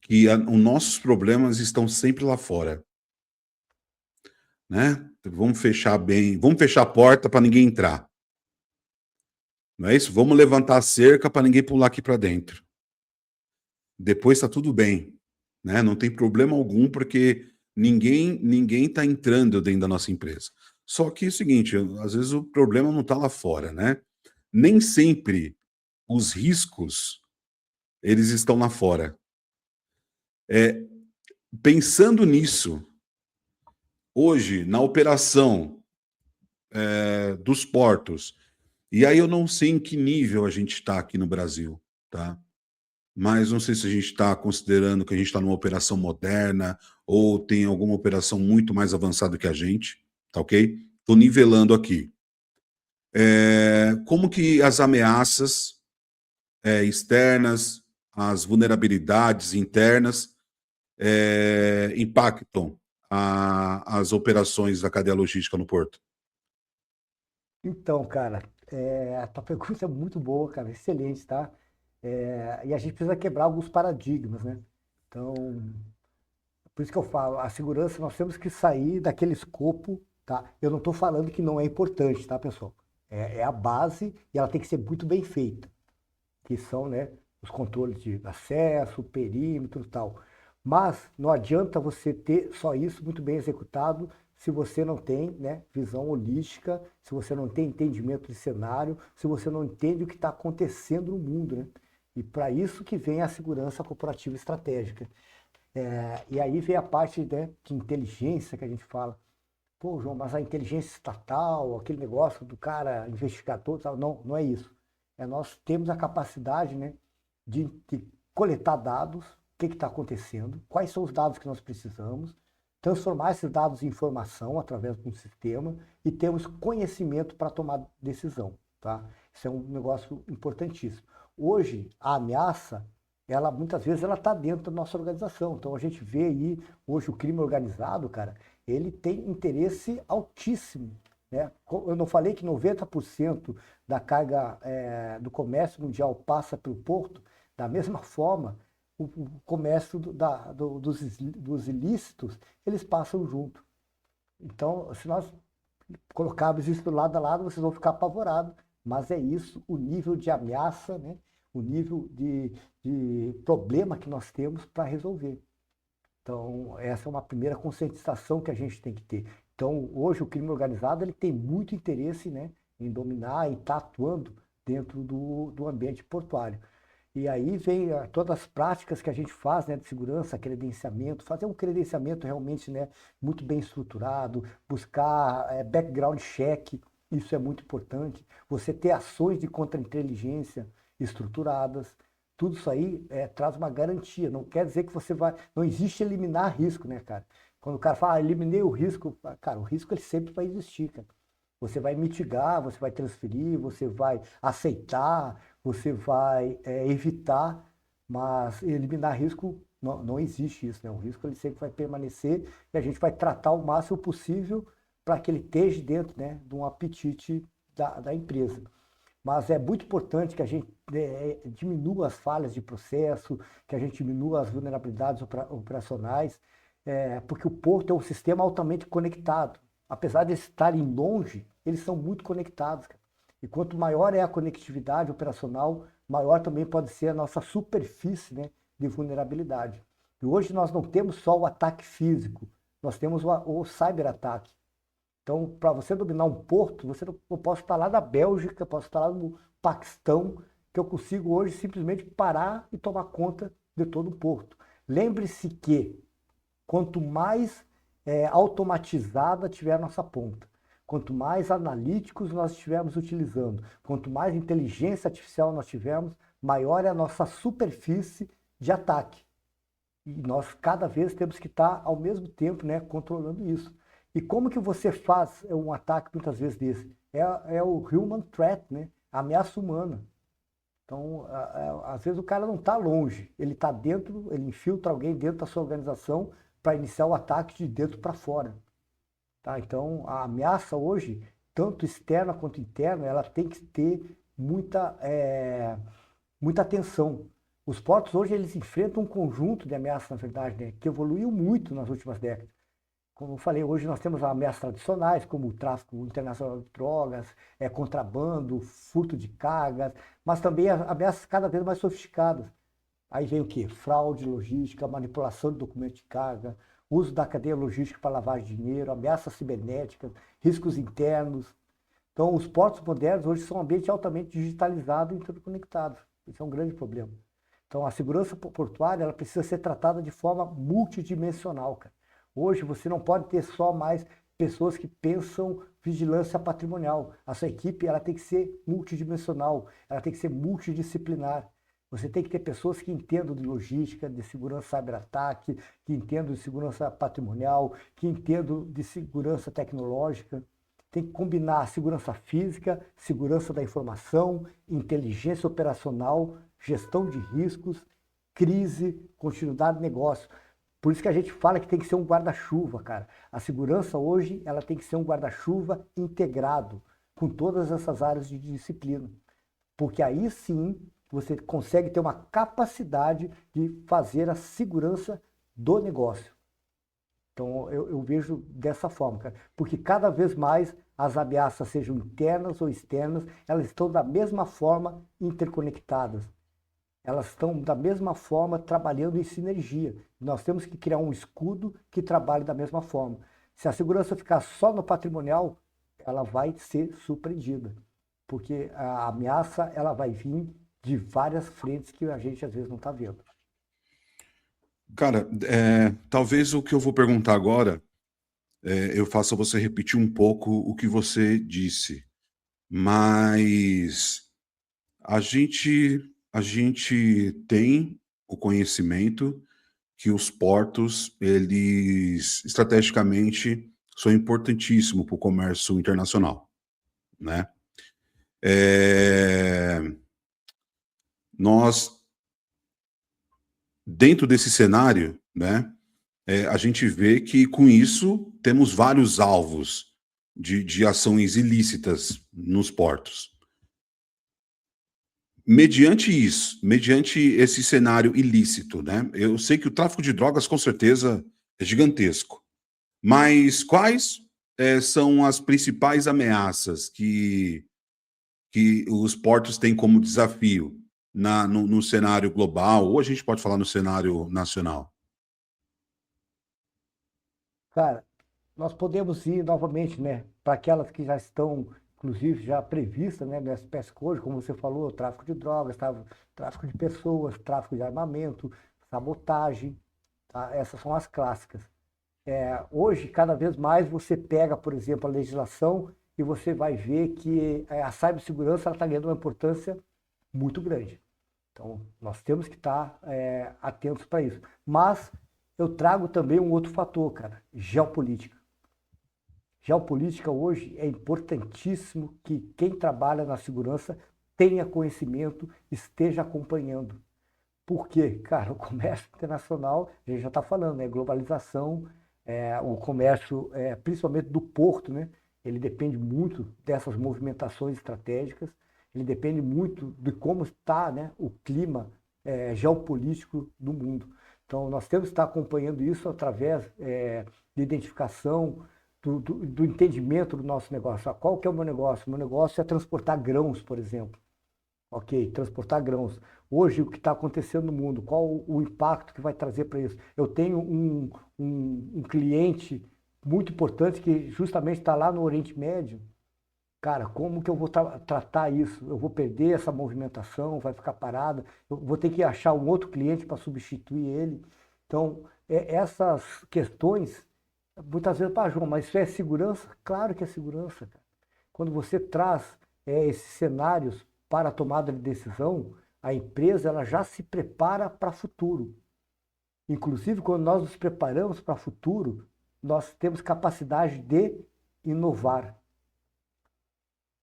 que os nossos problemas estão sempre lá fora, né? Vamos fechar bem, vamos fechar a porta para ninguém entrar, não é isso? Vamos levantar a cerca para ninguém pular aqui para dentro. Depois está tudo bem, né? Não tem problema algum porque ninguém está entrando dentro da nossa empresa. Só que é o seguinte, às vezes o problema não está lá fora, né? Nem sempre os riscos eles estão lá fora. Pensando nisso, hoje na operação dos portos, e aí eu não sei em que nível a gente está aqui no Brasil, tá? Mas não sei se a gente está considerando que a gente está numa operação moderna ou tem alguma operação muito mais avançada que a gente, tá ok? Estou nivelando aqui. Como que as ameaças externas, as vulnerabilidades internas impactam as operações da cadeia logística no porto? Então, cara, a tua pergunta é muito boa, cara, excelente, tá? E a gente precisa quebrar alguns paradigmas, né? Então, por isso que eu falo, a segurança nós temos que sair daquele escopo, tá? Eu não estou falando que não é importante, tá, pessoal? É a base e ela tem que ser muito bem feita, que são, né, os controles de acesso, perímetro e tal. Mas não adianta você ter só isso muito bem executado se você não tem, né, visão holística, se você não tem entendimento de cenário, se você não entende o que está acontecendo no mundo, né? E para isso que vem a segurança corporativa estratégica. E aí vem a parte, né, de inteligência que a gente fala. Pô, João, mas a inteligência estatal, aquele negócio do cara investigador, tal, não, não é isso. Nós temos a capacidade, né, de coletar dados, o que está acontecendo, quais são os dados que nós precisamos, transformar esses dados em informação através de um sistema e termos conhecimento para tomar decisão, tá? Isso é um negócio importantíssimo. Hoje, a ameaça, ela muitas vezes ela está dentro da nossa organização. Então a gente vê aí hoje o crime organizado, cara, ele tem interesse altíssimo, né? Eu não falei que 90% da carga do comércio mundial passa pelo porto. Da mesma forma, o comércio dos ilícitos, eles passam junto. Então, se nós colocarmos isso lado a lado, vocês vão ficar apavorados. Mas é isso, o nível de ameaça, né? O nível de problema que nós temos para resolver. Então, essa é uma primeira conscientização que a gente tem que ter. Então, hoje o crime organizado ele tem muito interesse, né, em dominar e estar atuando dentro do ambiente portuário. E aí vem todas as práticas que a gente faz, né, de segurança, credenciamento, fazer um credenciamento realmente, né, muito bem estruturado, buscar background check, isso é muito importante. Você ter ações de contra-inteligência estruturadas, tudo isso aí traz uma garantia. Não quer dizer que você vai. Não existe eliminar risco, né, cara? Quando o cara fala, eliminei o risco, cara, o risco ele sempre vai existir, cara. Você vai mitigar, você vai transferir, você vai aceitar, você vai evitar, mas eliminar risco não existe isso, né? O risco ele sempre vai permanecer e a gente vai tratar o máximo possível para que ele esteja dentro, né, de um apetite da empresa. Mas é muito importante que a gente diminua as falhas de processo, que a gente diminua as vulnerabilidades operacionais, porque o porto é um sistema altamente conectado. Apesar de estarem longe, eles são muito conectados, cara. E quanto maior é a conectividade operacional, maior também pode ser a nossa superfície, né, de vulnerabilidade. E hoje nós não temos só o ataque físico, nós temos o cyberataque. Então, para você dominar um porto, eu posso estar lá na Bélgica, posso estar lá no Paquistão, que eu consigo hoje simplesmente parar e tomar conta de todo o porto. Lembre-se que quanto mais automatizada tiver a nossa ponta, quanto mais analíticos nós estivermos utilizando, quanto mais inteligência artificial nós tivermos, maior é a nossa superfície de ataque. E nós cada vez temos que estar ao mesmo tempo, né, controlando isso. E como que você faz um ataque muitas vezes desse? É o human threat, né? A ameaça humana. Então, às vezes o cara não está longe, ele está dentro, ele infiltra alguém dentro da sua organização para iniciar o ataque de dentro para fora. Tá? Então, a ameaça hoje, tanto externa quanto interna, ela tem que ter muita atenção. Os portos hoje eles enfrentam um conjunto de ameaças, na verdade, né, que evoluiu muito nas últimas décadas. Como eu falei, hoje nós temos ameaças tradicionais, como o tráfico internacional de drogas, contrabando, furto de cargas, mas também ameaças cada vez mais sofisticadas. Aí vem o quê? Fraude logística, manipulação de documento de carga, uso da cadeia logística para lavagem de dinheiro, ameaças cibernéticas, riscos internos. Então, os portos modernos hoje são ambientes altamente digitalizados e interconectados. Isso é um grande problema. Então, a segurança portuária ela precisa ser tratada de forma multidimensional, cara. Hoje você não pode ter só mais pessoas que pensam vigilância patrimonial. A sua equipe ela tem que ser multidimensional, ela tem que ser multidisciplinar. Você tem que ter pessoas que entendam de logística, de segurança cyberataque, que entendam de segurança patrimonial, que entendam de segurança tecnológica. Tem que combinar segurança física, segurança da informação, inteligência operacional, gestão de riscos, crise, continuidade de negócio. Por isso que a gente fala que tem que ser um guarda-chuva, cara. A segurança hoje, ela tem que ser um guarda-chuva integrado com todas essas áreas de disciplina. Porque aí sim você consegue ter uma capacidade de fazer a segurança do negócio. Então eu vejo dessa forma, cara. Porque cada vez mais as ameaças, sejam internas ou externas, elas estão da mesma forma interconectadas. Elas estão da mesma forma trabalhando em sinergia. Nós temos que criar um escudo que trabalhe da mesma forma. Se a segurança ficar só no patrimonial, ela vai ser surpreendida. Porque a ameaça ela vai vir de várias frentes que a gente às vezes não está vendo. Cara, talvez o que eu vou perguntar agora, eu faça você repetir um pouco o que você disse, mas a gente tem o conhecimento que os portos, eles estrategicamente são importantíssimos para o comércio internacional, né? É, nós, dentro desse cenário, né, a gente vê que com isso temos vários alvos de ações ilícitas nos portos. Mediante isso, mediante esse cenário ilícito, né? Eu sei que o tráfico de drogas, com certeza, é gigantesco. Mas quais são as principais ameaças que os portos têm como desafio no cenário global, ou a gente pode falar no cenário nacional? Cara, nós podemos ir novamente, né, para aquelas que já estão, inclusive, já previstas, né, no SPS Code, como você falou, tráfico de drogas, tráfico de pessoas, tráfico de armamento, sabotagem, tá? Essas são as clássicas. Hoje, cada vez mais você pega, por exemplo, a legislação e você vai ver que a cibersegurança está ganhando uma importância muito grande. Então, nós temos que estar atentos para isso. Mas eu trago também um outro fator, cara, geopolítica. Geopolítica hoje é importantíssimo que quem trabalha na segurança tenha conhecimento, esteja acompanhando. Por quê? Cara, o comércio internacional, a gente já está falando, né? Globalização, o comércio, principalmente do porto, né? Ele depende muito dessas movimentações estratégicas, ele depende muito de como está, né, o clima geopolítico do mundo. Então, nós temos que estar acompanhando isso através de identificação, do entendimento do nosso negócio. Qual que é o meu negócio? O meu negócio é transportar grãos, por exemplo. Ok, transportar grãos. Hoje, o que está acontecendo no mundo? Qual o impacto que vai trazer para isso? Eu tenho um cliente muito importante que justamente está lá no Oriente Médio. Cara, como que eu vou tratar isso? Eu vou perder essa movimentação, vai ficar parada, eu vou ter que achar um outro cliente para substituir ele. Então, essas questões, muitas vezes, pá, João, mas isso é segurança? Claro que é segurança, cara. Quando você traz esses cenários para a tomada de decisão, a empresa ela já se prepara para o futuro. Inclusive, quando nós nos preparamos para o futuro, nós temos capacidade de inovar.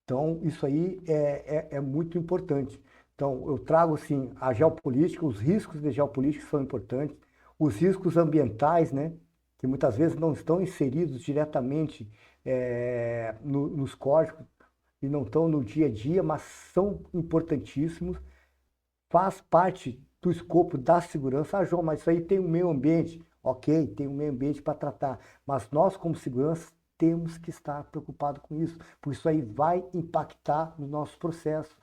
Então, isso aí é muito importante. Então, eu trago, assim, a geopolítica, os riscos de geopolítica são importantes, os riscos ambientais, né, que muitas vezes não estão inseridos diretamente nos códigos e não estão no dia a dia, mas são importantíssimos, faz parte do escopo da segurança. Ah, João, mas isso aí tem um meio ambiente. Ok, tem um meio ambiente para tratar, mas nós, como segurança, temos que estar preocupados com isso, porque isso aí vai impactar no nosso processo,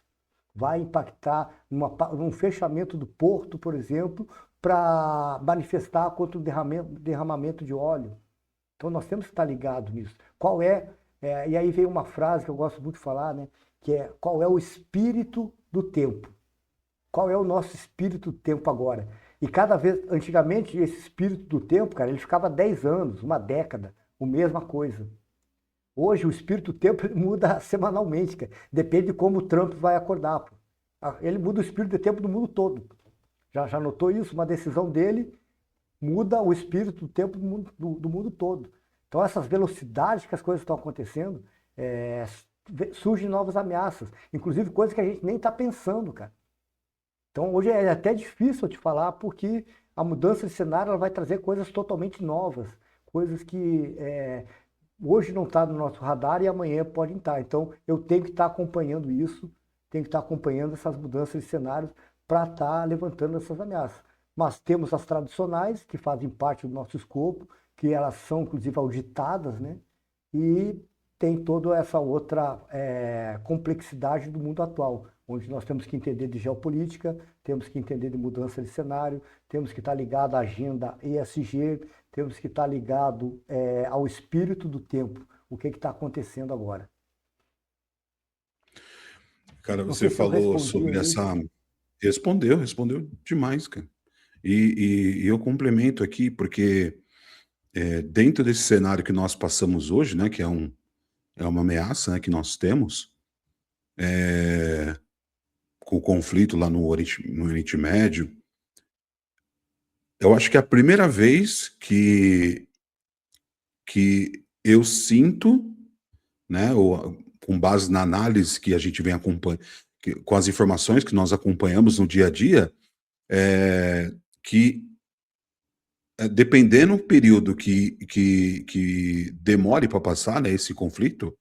vai impactar num fechamento do porto, por exemplo, para manifestar contra o derramamento de óleo. Então nós temos que estar ligados nisso. E aí vem uma frase que eu gosto muito de falar, né? Que é qual é o espírito do tempo? Qual é o nosso espírito do tempo agora? E cada vez, antigamente, esse espírito do tempo, cara, ele ficava 10 anos, uma década, a mesma coisa. Hoje o espírito do tempo muda semanalmente, cara. Depende de como o Trump vai acordar. Pô. Ele muda o espírito do tempo do mundo todo. Já notou isso? Uma decisão dele muda o espírito do tempo do mundo todo. Então, essas velocidades que as coisas estão acontecendo, surgem novas ameaças, inclusive coisas que a gente nem está pensando, cara. Então, hoje é até difícil te falar, porque a mudança de cenário ela vai trazer coisas totalmente novas, coisas que hoje não está no nosso radar e amanhã podem estar. Então, eu tenho que estar acompanhando isso, tenho que estar acompanhando essas mudanças de cenários para estar levantando essas ameaças. Mas temos as tradicionais, que fazem parte do nosso escopo, que elas são, inclusive, auditadas, né? E tem toda essa outra complexidade do mundo atual, onde nós temos que entender de geopolítica, temos que entender de mudança de cenário, temos que estar ligado à agenda ESG, temos que estar ligado ao espírito do tempo, o que está acontecendo agora. Cara, Não você sei se eu falou respondi sobre aí. Respondeu demais, cara. E eu complemento aqui, porque dentro desse cenário que nós passamos hoje, né, que é uma ameaça, né, que nós temos, com o conflito lá no Oriente Médio, eu acho que é a primeira vez que eu sinto, né, com base na análise que a gente vem acompanhando, com as informações que nós acompanhamos no dia a dia, é, que dependendo do período que demore para passar, né, esse conflito,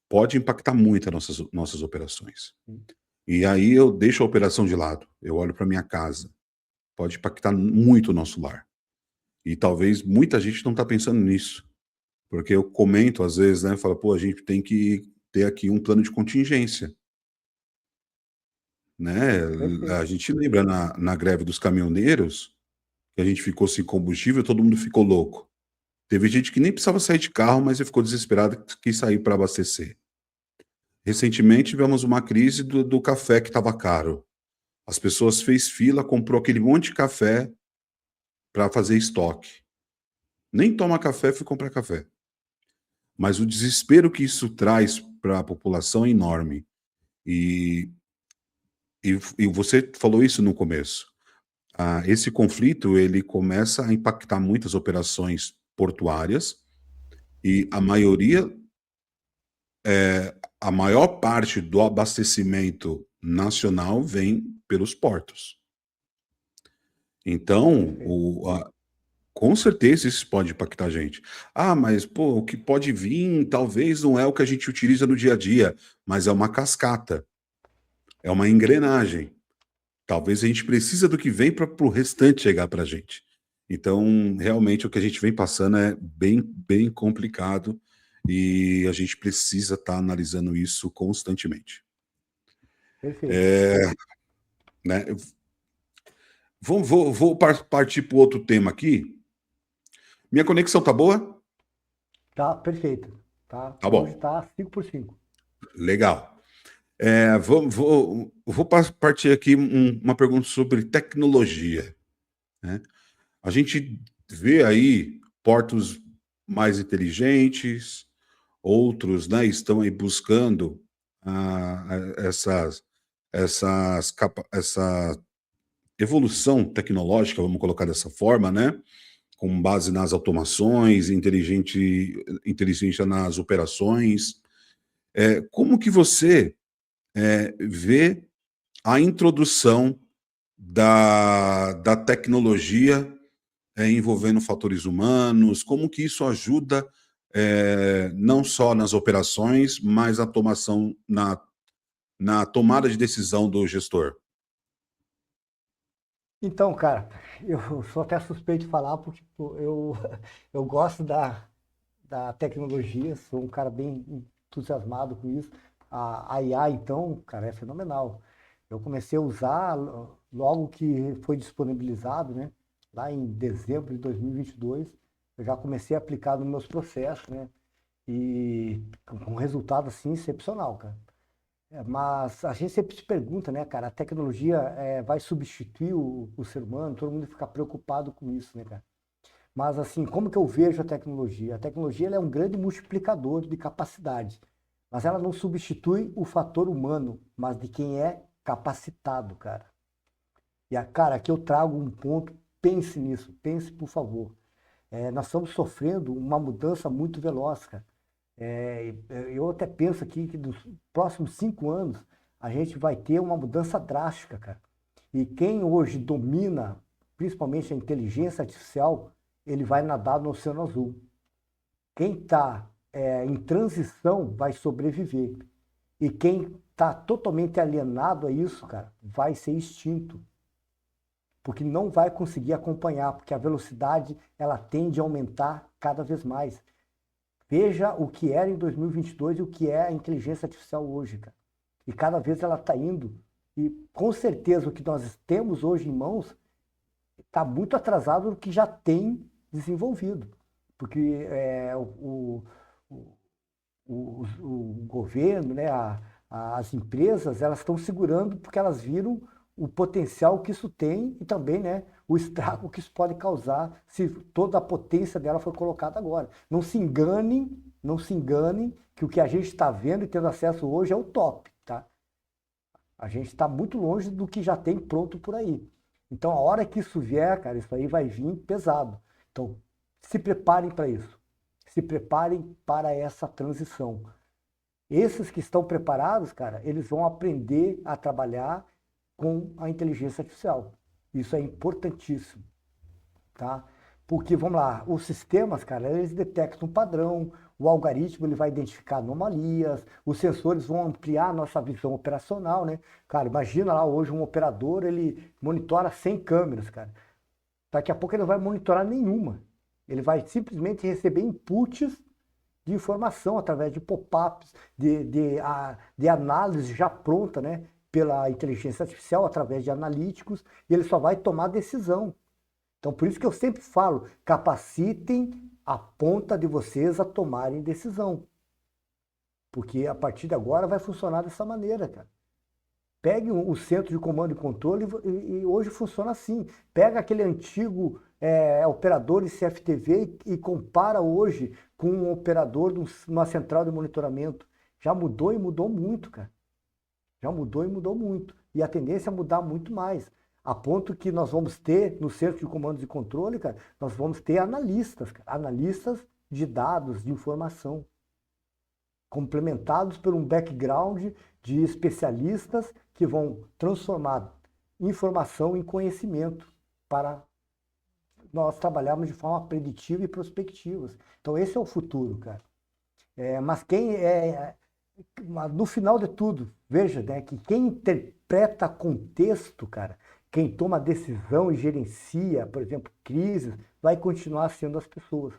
pode impactar muito as nossas operações. E aí eu deixo a operação de lado, eu olho para minha casa, pode impactar muito o nosso lar. E talvez muita gente não está pensando nisso, porque eu comento às vezes, né, falo, pô, a gente tem que ter aqui um plano de contingência, né? A Perfeito. gente lembra na greve dos caminhoneiros, que a gente ficou sem combustível, todo mundo ficou louco. Teve gente que nem precisava sair de carro, mas ficou desesperada, quis sair para abastecer. Recentemente tivemos uma crise do café que estava caro. As pessoas fez fila, comprou aquele monte de café para fazer estoque. Nem toma café, fui comprar café. Mas o desespero que isso traz para a população é enorme. E, e você falou isso no começo. Esse conflito ele começa a impactar muitas operações portuárias e a maior parte do abastecimento nacional vem pelos portos. Então, Perfeito. com certeza isso pode impactar a gente. Ah, mas pô, o que pode vir talvez não é o que a gente utiliza no dia a dia, mas é uma cascata, é uma engrenagem. Talvez a gente precisa do que vem para o restante chegar para a gente. Então, realmente, o que a gente vem passando é bem complicado e a gente precisa estar analisando isso constantemente. Perfeito. É, né? Vou partir para outro tema aqui. Minha conexão tá boa? Tá perfeito. Tá? Tá Hoje bom, tá 5x5. legal. Vou partir aqui uma pergunta sobre tecnologia, né? A gente vê aí portos mais inteligentes, outros, né, estão aí buscando essa evolução tecnológica, vamos colocar dessa forma, né, com base nas automações, inteligência nas operações. Como que você vê a introdução da tecnologia envolvendo fatores humanos, como que isso ajuda não só nas operações, mas a automação na tomada de decisão do gestor? Então, cara, eu sou até suspeito de falar porque pô, eu gosto da tecnologia, sou um cara bem entusiasmado com isso. A IA, então, cara, é fenomenal. Eu comecei a usar logo que foi disponibilizado, né? Lá em dezembro de 2022, eu já comecei a aplicar nos meus processos, né? E com um resultado, assim, excepcional, cara. Mas a gente sempre se pergunta, né, cara, a tecnologia vai substituir o ser humano? Todo mundo fica preocupado com isso, né, cara? Mas assim, como que eu vejo a tecnologia? A tecnologia ela é um grande multiplicador de capacidade, mas ela não substitui o fator humano, mas de quem é capacitado, cara. Cara, aqui eu trago um ponto, pense nisso, pense por favor. Nós estamos sofrendo uma mudança muito veloz, cara. Eu até penso aqui que nos próximos 5 anos a gente vai ter uma mudança drástica, cara. E quem hoje domina, principalmente a inteligência artificial, ele vai nadar no Oceano Azul. Quem está em transição vai sobreviver. E quem está totalmente alienado a isso, cara, vai ser extinto. Porque não vai conseguir acompanhar, porque a velocidade ela tende a aumentar cada vez mais. Veja o que era em 2022 e o que é a inteligência artificial hoje, cara. E cada vez ela está indo. E com certeza o que nós temos hoje em mãos está muito atrasado do que já tem desenvolvido. Porque o, o governo, né, as empresas, elas estão segurando porque elas viram o potencial que isso tem e também, né, o estrago que isso pode causar se toda a potência dela for colocada agora. Não se enganem que o que a gente está vendo e tendo acesso hoje é o top, tá? A gente está muito longe do que já tem pronto por aí. Então, a hora que isso vier, cara, isso aí vai vir pesado. Então, se preparem para isso. Se preparem para essa transição. Esses que estão preparados, cara, eles vão aprender a trabalhar com a inteligência artificial. Isso é importantíssimo, tá? Porque, vamos lá, os sistemas, cara, eles detectam um padrão, o algoritmo ele vai identificar anomalias, os sensores vão ampliar a nossa visão operacional, né? Cara, imagina lá hoje um operador, ele monitora 100 câmeras, cara. Daqui a pouco ele não vai monitorar nenhuma. Ele vai simplesmente receber inputs de informação através de pop-ups, de análise já pronta, né? Pela inteligência artificial, através de analíticos, e ele só vai tomar decisão. Então, por isso que eu sempre falo, capacitem a ponta de vocês a tomarem decisão. Porque a partir de agora vai funcionar dessa maneira, cara. Pegue o centro de comando e controle e hoje funciona assim. Pega aquele antigo operador de CFTV e compara hoje com um operador de uma central de monitoramento. Já mudou e mudou muito, cara. Já mudou e mudou muito. E a tendência é mudar muito mais. A ponto que nós vamos ter, no centro de comandos e controle, cara, nós vamos ter analistas, cara, analistas de dados, de informação, complementados por um background de especialistas que vão transformar informação em conhecimento para nós trabalharmos de forma preditiva e prospectiva. Então esse é o futuro, cara. Mas no final de tudo, veja, né, que quem interpreta contexto, cara, quem toma decisão e gerencia, por exemplo, crises, vai continuar sendo as pessoas.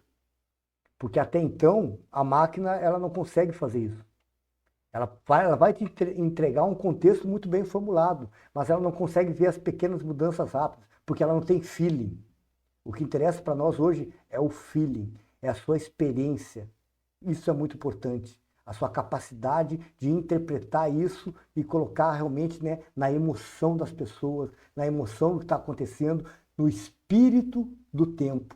Porque até então, a máquina ela não consegue fazer isso. Ela vai te entregar um contexto muito bem formulado, mas ela não consegue ver as pequenas mudanças rápidas, porque ela não tem feeling. O que interessa para nós hoje é o feeling, é a sua experiência. Isso é muito importante. A sua capacidade de interpretar isso e colocar realmente, né, na emoção das pessoas, na emoção do que está acontecendo, no espírito do tempo.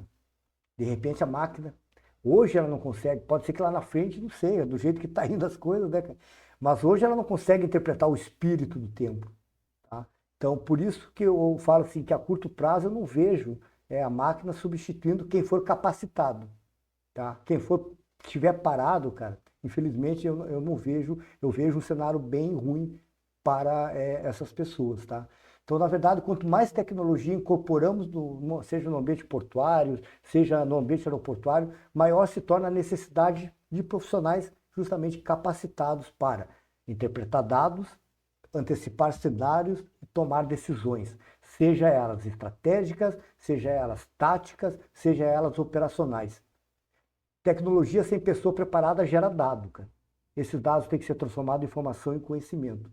De repente a máquina, hoje ela não consegue, pode ser que lá na frente, não sei, é do jeito que está indo as coisas, né, cara? Mas hoje ela não consegue interpretar o espírito do tempo. Tá? Então, por isso que eu falo assim, que a curto prazo eu não vejo a máquina substituindo quem for capacitado. Tá? Quem estiver parado, cara, infelizmente eu não vejo, eu vejo um cenário bem ruim para essas pessoas, tá? Então, na verdade, quanto mais tecnologia incorporamos, seja no ambiente portuário, seja no ambiente aeroportuário, maior se torna a necessidade de profissionais justamente capacitados para interpretar dados, antecipar cenários e tomar decisões, seja elas estratégicas, seja elas táticas, seja elas operacionais. Tecnologia sem pessoa preparada gera dado, cara. Esses dados têm que ser transformados em informação e conhecimento.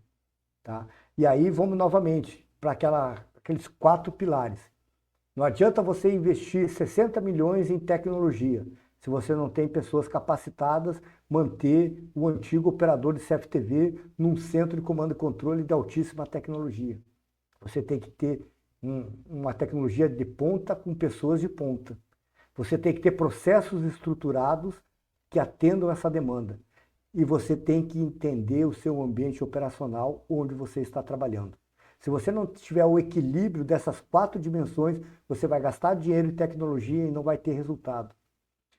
Tá? E aí vamos novamente para aqueles 4 pilares. Não adianta você investir 60 milhões em tecnologia se você não tem pessoas capacitadas, manter o antigo operador de CFTV num centro de comando e controle de altíssima tecnologia. Você tem que ter uma tecnologia de ponta com pessoas de ponta. Você tem que ter processos estruturados que atendam essa demanda. E você tem que entender o seu ambiente operacional onde você está trabalhando. Se você não tiver o equilíbrio dessas 4 dimensões, você vai gastar dinheiro em tecnologia e não vai ter resultado.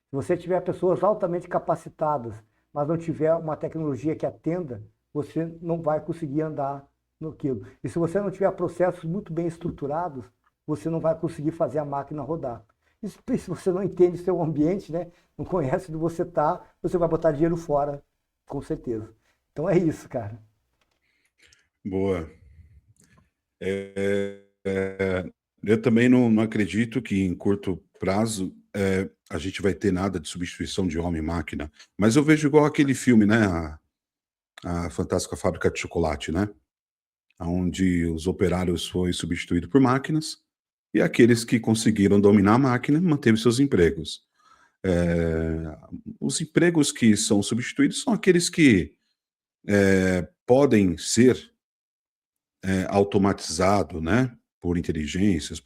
Se você tiver pessoas altamente capacitadas, mas não tiver uma tecnologia que atenda, você não vai conseguir andar naquilo. E se você não tiver processos muito bem estruturados, você não vai conseguir fazer a máquina rodar. E se você não entende seu ambiente, né, não conhece onde você está, você vai botar dinheiro fora, com certeza. Então é isso, cara. Boa. Eu também não acredito que em curto prazo a gente vai ter nada de substituição de homem e máquina. Mas eu vejo igual aquele filme, né? A Fantástica Fábrica de Chocolate, né? Onde os operários foram substituídos por máquinas e aqueles que conseguiram dominar a máquina manteve seus empregos. Os empregos que são substituídos são aqueles que podem ser automatizado, né, por inteligências,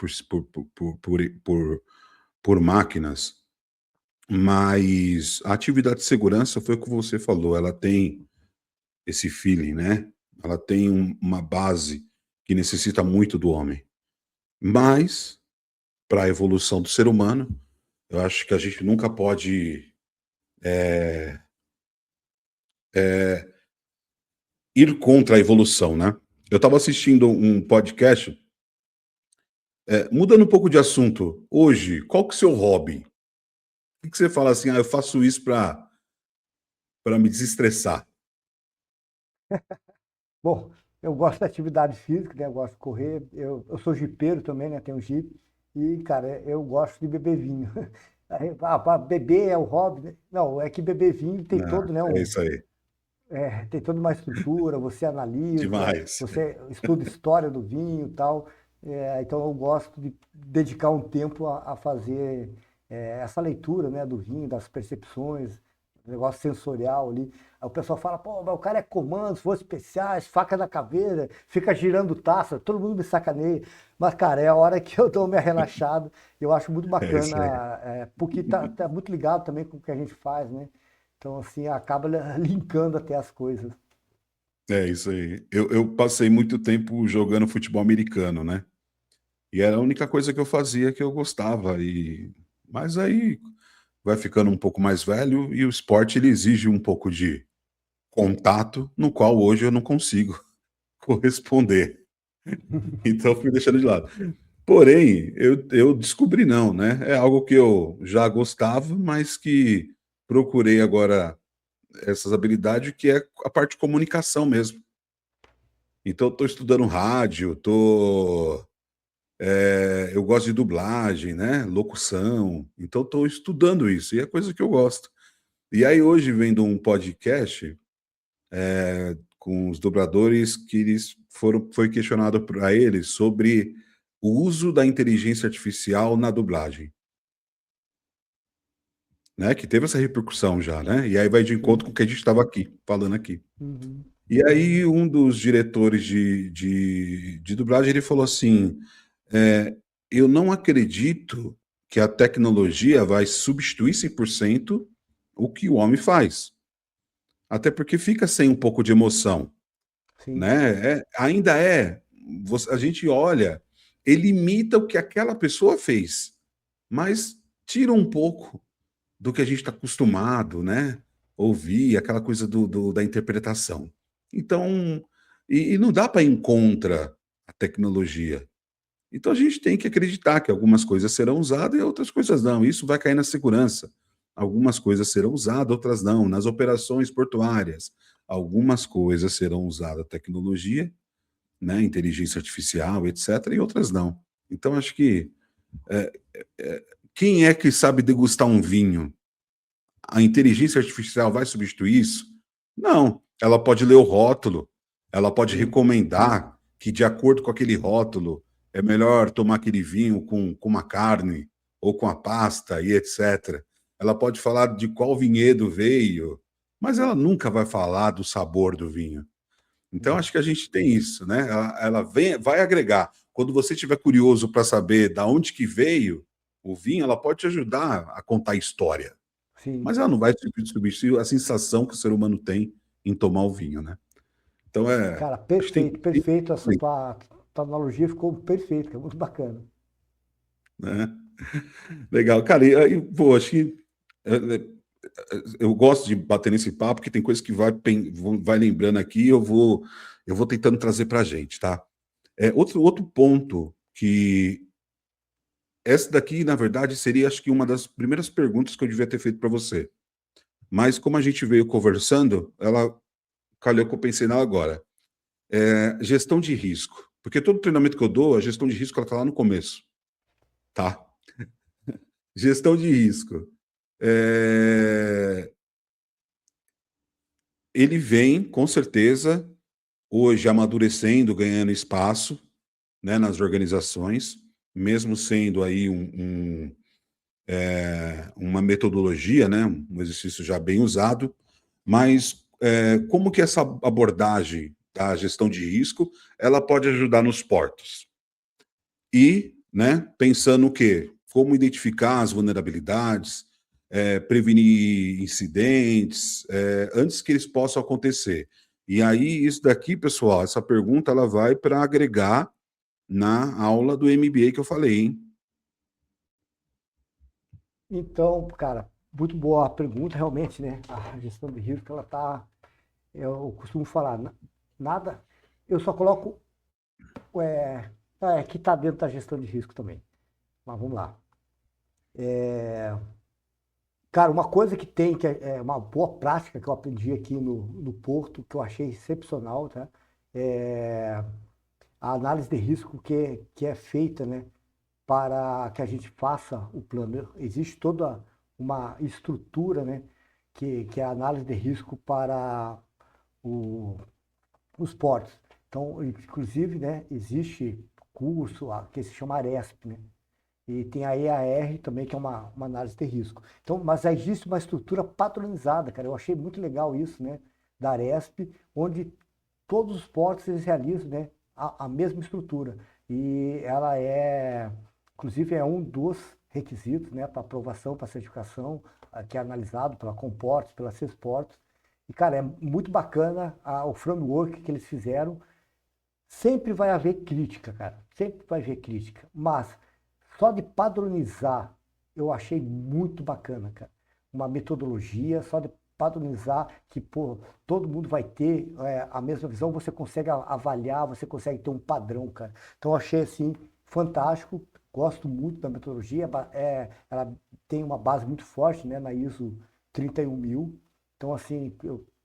por máquinas, mas a atividade de segurança foi o que você falou, ela tem esse feeling, né? Ela tem uma base que necessita muito do homem. Mas, para a evolução do ser humano, eu acho que a gente nunca pode ir contra a evolução, né? Eu estava assistindo um podcast, mudando um pouco de assunto. Hoje, qual que é o seu hobby? O que você fala assim? Ah, eu faço isso para me desestressar. Bom, eu gosto da atividade física, né? Eu gosto de correr. Eu sou jipeiro também, né? Tenho jipe. E, cara, eu gosto de beber vinho. Beber é o hobby, né? Não, é que beber vinho tem Não, todo, né? é isso aí. Tem toda uma estrutura, você analisa, Demais. você estuda história do vinho e tal. Então eu gosto de dedicar um tempo a fazer essa leitura, né, do vinho, das percepções, negócio sensorial ali. Aí o pessoal fala, pô, mas o cara é comando, forças especiais, faca na caveira, fica girando taça, todo mundo me sacaneia. Mas, cara, é a hora que eu dou minha relaxada. Eu acho muito É isso aí. bacana, porque tá muito ligado também com o que a gente faz, né? Então, assim, acaba linkando até as coisas. É isso aí. Eu passei muito tempo jogando futebol americano, né? E era a única coisa que eu fazia que eu gostava. Mas aí vai ficando um pouco mais velho e o esporte ele exige um pouco de contato, no qual hoje eu não consigo corresponder. Então eu fui deixando de lado. Porém, eu descobri não, né? É algo que eu já gostava, mas que procurei agora essas habilidades, que é a parte de comunicação mesmo. Então, eu estou estudando rádio, eu gosto de dublagem, né? Locução. Então, estou estudando isso, e é coisa que eu gosto. E aí, hoje, vendo um podcast com os dubladores, que foi questionado para eles sobre o uso da inteligência artificial na dublagem, né? Que teve essa repercussão já, né? E aí vai de encontro com o Sim. que a gente estava aqui, falando aqui. Uhum. E aí, um dos diretores de dublagem, ele falou assim: eu não acredito que a tecnologia vai substituir 100% o que o homem faz. Até porque fica sem um pouco de emoção, Sim. né? Ainda é. A gente olha, ele imita o que aquela pessoa fez, mas tira um pouco do que a gente está acostumado, né? Ouvir aquela coisa da interpretação. Então, e não dá para ir contra a tecnologia. Então a gente tem que acreditar que algumas coisas serão usadas e outras coisas não. Isso vai cair na segurança. Algumas coisas serão usadas, outras não. Nas operações portuárias, algumas coisas serão usadas tecnologia, né, inteligência artificial, etc., e outras não. Então acho que quem é que sabe degustar um vinho? A inteligência artificial vai substituir isso? Não. Ela pode ler o rótulo, ela pode Sim. recomendar que, de acordo com aquele rótulo, é melhor tomar aquele vinho com uma carne ou com a pasta e etc. Ela pode falar de qual vinhedo veio, mas ela nunca vai falar do sabor do vinho. Então, Uhum. acho que a gente tem isso, né? Ela vai agregar. Quando você estiver curioso para saber da onde que veio o vinho, ela pode te ajudar a contar a história. Sim. Mas ela não vai substituir a sensação que o ser humano tem em tomar o vinho, né? Então Cara, acho que perfeito, perfeito. Essa tem, tua analogia ficou perfeita, é muito bacana. né? Legal, cara. E aí, pô, acho que é, é, eu gosto de bater nesse papo, porque tem coisas que vai lembrando aqui, eu vou tentando trazer para a gente, tá? Outro ponto que essa daqui, na verdade, seria acho que uma das primeiras perguntas que eu devia ter feito para você. Mas como a gente veio conversando, ela calhou que eu pensei nela agora. Gestão de risco. Porque todo treinamento que eu dou, a gestão de risco ela está lá no começo, tá? Gestão de risco. É, ele vem, com certeza, hoje amadurecendo, ganhando espaço, né, nas organizações, mesmo sendo aí uma metodologia, né, um exercício já bem usado, mas como que essa abordagem da gestão de risco, ela pode ajudar nos portos. E, né, pensando o quê? Como identificar as vulnerabilidades, prevenir incidentes, antes que eles possam acontecer. E aí, isso daqui, pessoal, essa pergunta, ela vai para agregar na aula do MBA que eu falei, hein? Então, cara, muito boa a pergunta, realmente, né? A gestão de risco, ela tá, eu costumo falar, nada, eu só coloco que está dentro da gestão de risco também. Mas vamos lá. Cara, uma coisa que tem, que é uma boa prática que eu aprendi aqui no Porto, que eu achei excepcional, tá? É a análise de risco que é feita, né? Para que a gente faça o plano. Existe toda uma estrutura, né? Que é a análise de risco para o, os portos. Então, inclusive, né? Existe curso que se chama Aresp, né? E tem a EAR também, que é uma análise de risco. Então, mas existe uma estrutura padronizada, cara. Eu achei muito legal isso, né? Da Aresp, onde todos os portos eles realizam, né? A mesma estrutura. E ela inclusive, é um dos requisitos, né? Para aprovação, para certificação, que é analisado pela Comportos, pela Sesportos. E, cara, é muito bacana o framework que eles fizeram. Sempre vai haver crítica, cara. Sempre vai haver crítica. Mas só de padronizar, eu achei muito bacana, cara. Uma metodologia, só de padronizar que, pô, todo mundo vai ter a mesma visão, você consegue avaliar, você consegue ter um padrão, cara. Então, eu achei, assim, fantástico. Gosto muito da metodologia. Ela tem uma base muito forte, né, na ISO 31000. Então, assim,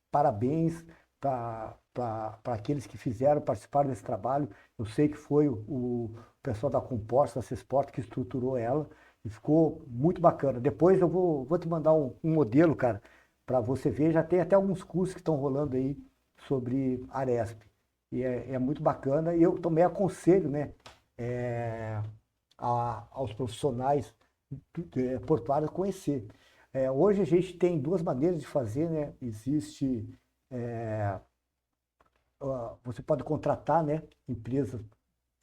parabéns para aqueles que fizeram, participaram desse trabalho. Eu sei que foi o pessoal da Composta, da Cesport, que estruturou ela e ficou muito bacana. Depois eu vou te mandar um modelo, cara, para você ver. Já tem até alguns cursos que estão rolando aí sobre Aresp. E é muito bacana. E eu também aconselho, né, é, aos profissionais portuários conhecer. Hoje a gente tem duas maneiras de fazer, né? Existe você pode contratar, né, empresas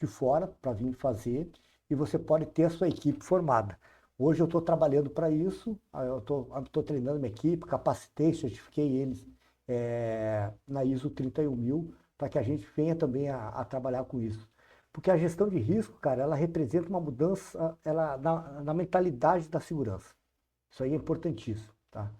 de fora para vir fazer e você pode ter a sua equipe formada. Hoje eu estou trabalhando para isso, eu estou treinando minha equipe, capacitei, certifiquei eles na ISO 31000 para que a gente venha também a trabalhar com isso. Porque a gestão de risco, cara, ela representa uma mudança na mentalidade da segurança. Isso aí é importantíssimo, tá?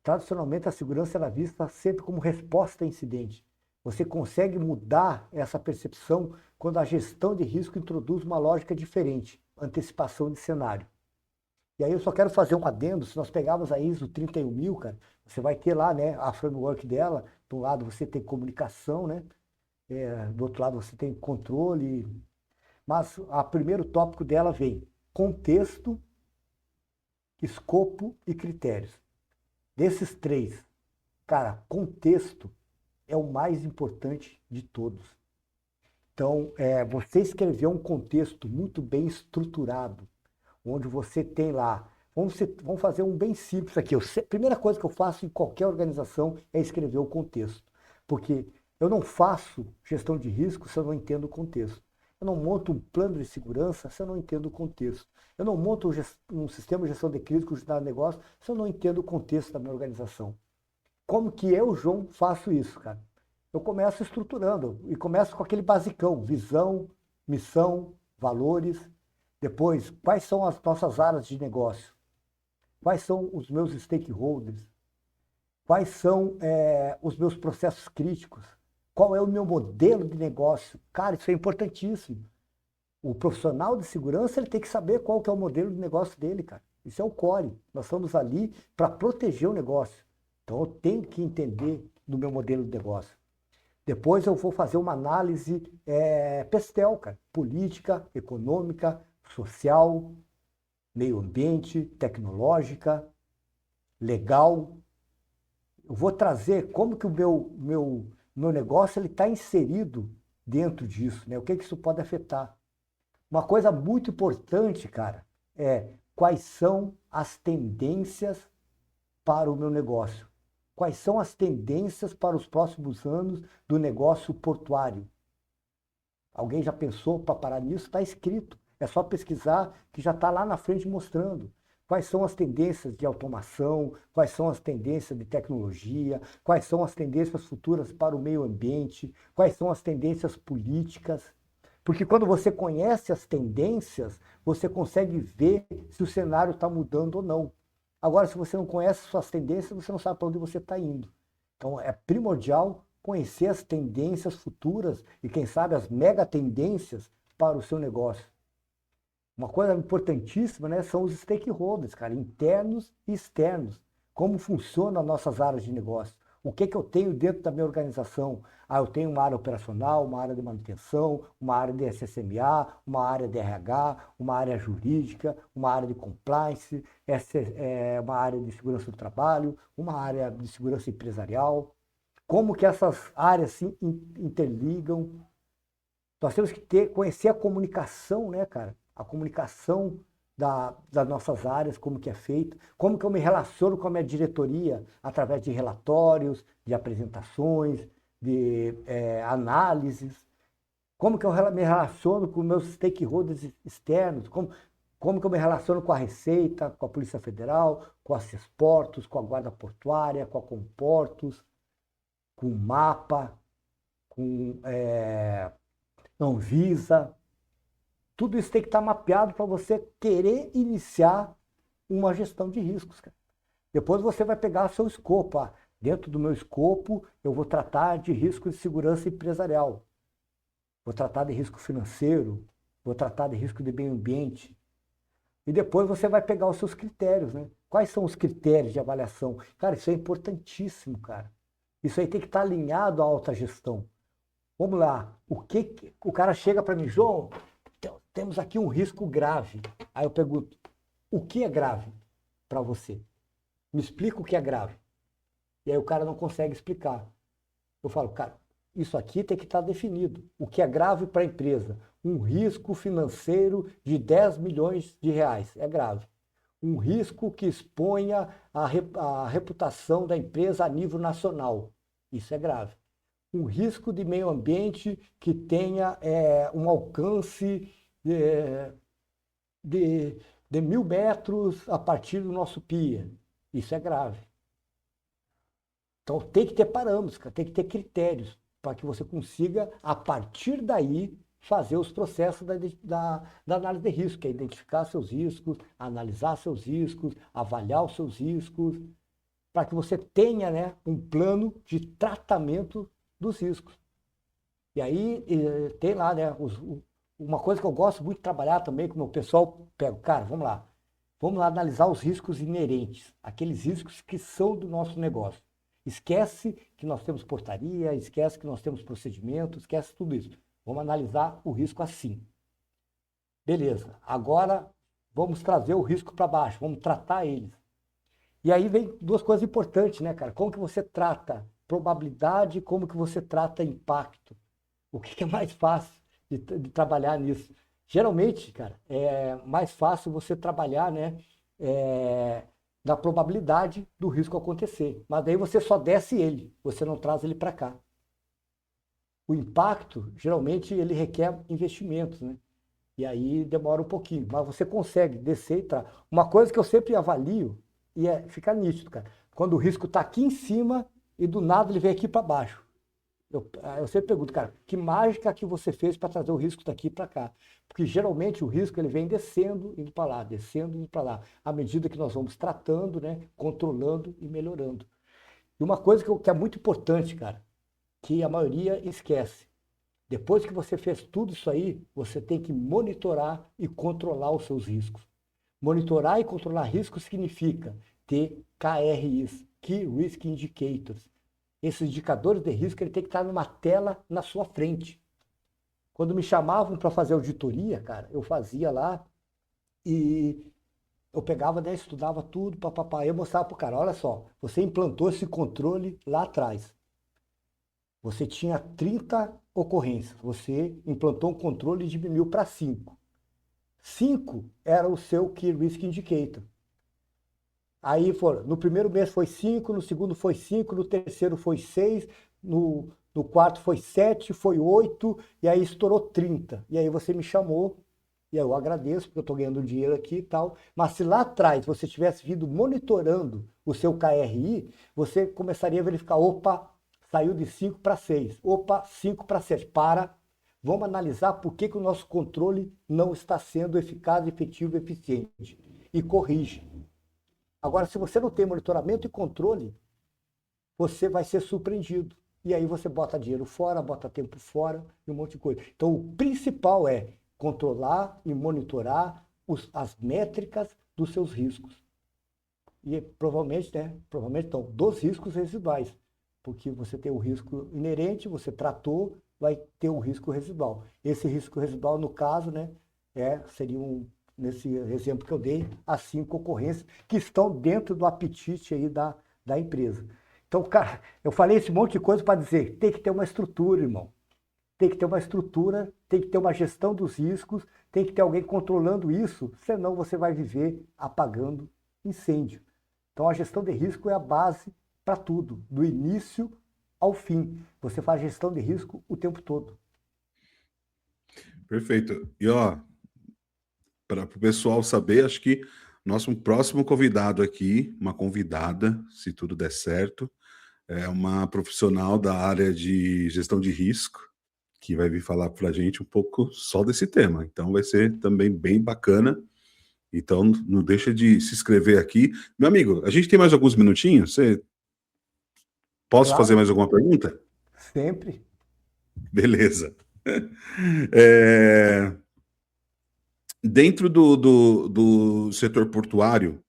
Tradicionalmente, a segurança era vista sempre como resposta a incidente. Você consegue mudar essa percepção quando a gestão de risco introduz uma lógica diferente, antecipação de cenário. E aí eu só quero fazer um adendo, se nós pegarmos a ISO 31000, cara, você vai ter lá, né, a framework dela, de um lado você tem comunicação, né, do outro lado você tem controle, mas o primeiro tópico dela vem contexto, escopo e critérios. Desses três, cara, contexto é o mais importante de todos. Então, você escrever um contexto muito bem estruturado, onde você tem lá. Vamos fazer um bem simples aqui. A primeira coisa que eu faço em qualquer organização é escrever o contexto. Porque eu não faço gestão de risco se eu não entendo o contexto. Eu não monto um plano de segurança se eu não entendo o contexto. Eu não monto um sistema de gestão de crise com o negócio se eu não entendo o contexto da minha organização. Como que eu, João, faço isso, cara? Eu começo estruturando e começo com aquele basicão, visão, missão, valores. Depois, quais são as nossas áreas de negócio? Quais são os meus stakeholders? Quais são os meus processos críticos? Qual é o meu modelo de negócio? Cara, isso é importantíssimo. O profissional de segurança ele tem que saber qual que é o modelo de negócio dele, cara. Isso é o core. Nós estamos ali para proteger o negócio. Então eu tenho que entender do meu modelo de negócio. Depois eu vou fazer uma análise PESTEL, cara. Política, econômica, social, meio ambiente, tecnológica, legal. Eu vou trazer como que o meu negócio está inserido dentro disso, né? O que isso pode afetar. Uma coisa muito importante, cara, é quais são as tendências para o meu negócio. Quais são as tendências para os próximos anos do negócio portuário? Alguém já pensou para parar nisso? Está escrito. É só pesquisar que já está lá na frente mostrando. Quais são as tendências de automação, quais são as tendências de tecnologia, quais são as tendências futuras para o meio ambiente, quais são as tendências políticas. Porque quando você conhece as tendências, você consegue ver se o cenário está mudando ou não. Agora, se você não conhece suas tendências, você não sabe para onde você está indo. Então, é primordial conhecer as tendências futuras e, quem sabe, as mega tendências para o seu negócio. Uma coisa importantíssima, né, são os stakeholders, cara, internos e externos. Como funcionam as nossas áreas de negócio. O que eu tenho dentro da minha organização? Eu tenho uma área operacional, uma área de manutenção, uma área de SSMA, uma área de RH, uma área jurídica, uma área de compliance, uma área de segurança do trabalho, uma área de segurança empresarial. Como que essas áreas se interligam? Nós temos que conhecer a comunicação, né, cara? A comunicação das nossas áreas, como que é feito, como que eu me relaciono com a minha diretoria, através de relatórios, de apresentações, de análises, como que eu me relaciono com meus stakeholders externos, como que eu me relaciono com a Receita, com a Polícia Federal, com a Cesportos, com a Guarda Portuária, com a Comportos, com o MAPA, com Anvisa. Tudo isso tem que estar mapeado para você querer iniciar uma gestão de riscos, cara. Depois você vai pegar seu escopo. Dentro do meu escopo, eu vou tratar de risco de segurança empresarial. Vou tratar de risco financeiro. Vou tratar de risco de meio ambiente. E depois você vai pegar os seus critérios, né? Quais são os critérios de avaliação? Cara, isso é importantíssimo, cara. Isso aí tem que estar alinhado à alta gestão. Vamos lá. O cara chega para mim, João, temos aqui um risco grave. Aí eu pergunto, o que é grave para você? Me explica o que é grave. E aí o cara não consegue explicar. Eu falo, cara, isso aqui tem que estar definido. O que é grave para a empresa? Um risco financeiro de 10 milhões de reais. É grave. Um risco que exponha a reputação da empresa a nível nacional. Isso é grave. Um risco de meio ambiente que tenha um alcance de 1.000 metros a partir do nosso pia. Isso é grave. Então tem que ter parâmetros, tem que ter critérios para que você consiga, a partir daí, fazer os processos da análise de risco, que é identificar seus riscos, analisar seus riscos, avaliar os seus riscos, para que você tenha, né, um plano de tratamento dos riscos. E aí tem lá, né, uma coisa que eu gosto muito de trabalhar também com o meu pessoal, cara, vamos lá analisar os riscos inerentes, aqueles riscos que são do nosso negócio. Esquece que nós temos portaria, esquece que nós temos procedimento, esquece tudo isso. Vamos analisar o risco assim. Beleza, agora vamos trazer o risco para baixo, vamos tratar eles. E aí vem duas coisas importantes, né, cara? Como que você trata probabilidade, como que você trata impacto? O que é mais fácil de trabalhar nisso? Geralmente, cara, é mais fácil você trabalhar, né, na probabilidade do risco acontecer. Mas daí você só desce ele, você não traz ele para cá. O impacto, geralmente, ele requer investimentos, né? E aí demora um pouquinho, mas você consegue descer e trazer. Uma coisa que eu sempre avalio, e fica nítido, cara, quando o risco está aqui em cima e do nada ele vem aqui para baixo. Eu sempre pergunto, cara, que mágica que você fez para trazer o risco daqui para cá? Porque geralmente o risco ele vem descendo, indo para lá, descendo, indo para lá, à medida que nós vamos tratando, né, controlando e melhorando. E uma coisa que é muito importante, cara, que a maioria esquece. Depois que você fez tudo isso aí, você tem que monitorar e controlar os seus riscos. Monitorar e controlar riscos significa ter KRIs, Key Risk Indicators. Esses indicadores de risco ele tem que estar numa tela na sua frente. Quando me chamavam para fazer auditoria, cara, eu fazia lá e eu pegava, né, estudava tudo, papapá, eu mostrava para o cara, olha só, você implantou esse controle lá atrás. Você tinha 30 ocorrências, você implantou um controle e diminuiu para 5. 5 era o seu Key Risk Indicator. Aí no primeiro mês foi 5, no segundo foi 5, no terceiro foi 6, no quarto foi 7, foi 8, e aí estourou 30. E aí você me chamou, e eu agradeço, porque eu estou ganhando dinheiro aqui e tal. Mas se lá atrás você tivesse vindo monitorando o seu KRI, você começaria a verificar, opa, saiu de 5 para 6, opa, 5 para 7. Vamos analisar por que o nosso controle não está sendo eficaz, efetivo e eficiente. E corrige. Agora, se você não tem monitoramento e controle, você vai ser surpreendido. E aí você bota dinheiro fora, bota tempo fora e um monte de coisa. Então, o principal é controlar e monitorar as métricas dos seus riscos. E provavelmente, né? Provavelmente não, dos riscos residuais. Porque você tem o risco inerente, você tratou, vai ter um risco residual. Esse risco residual, no caso, né, seria nesse exemplo que eu dei, as 5 ocorrências que estão dentro do apetite aí da empresa. Então, cara, eu falei esse monte de coisa para dizer, tem que ter uma estrutura, irmão. Tem que ter uma estrutura, tem que ter uma gestão dos riscos, tem que ter alguém controlando isso, senão você vai viver apagando incêndio. Então, a gestão de risco é a base para tudo, do início ao fim. Você faz gestão de risco o tempo todo. Perfeito. E ó, para o pessoal saber, acho que nosso próximo convidado aqui, uma convidada, se tudo der certo, é uma profissional da área de gestão de risco, que vai vir falar para a gente um pouco só desse tema. Então vai ser também bem bacana. Então não deixa de se inscrever aqui. Meu amigo, a gente tem mais alguns minutinhos? Posso fazer Claro, mais alguma pergunta? sempre. Beleza. É, dentro do setor portuário,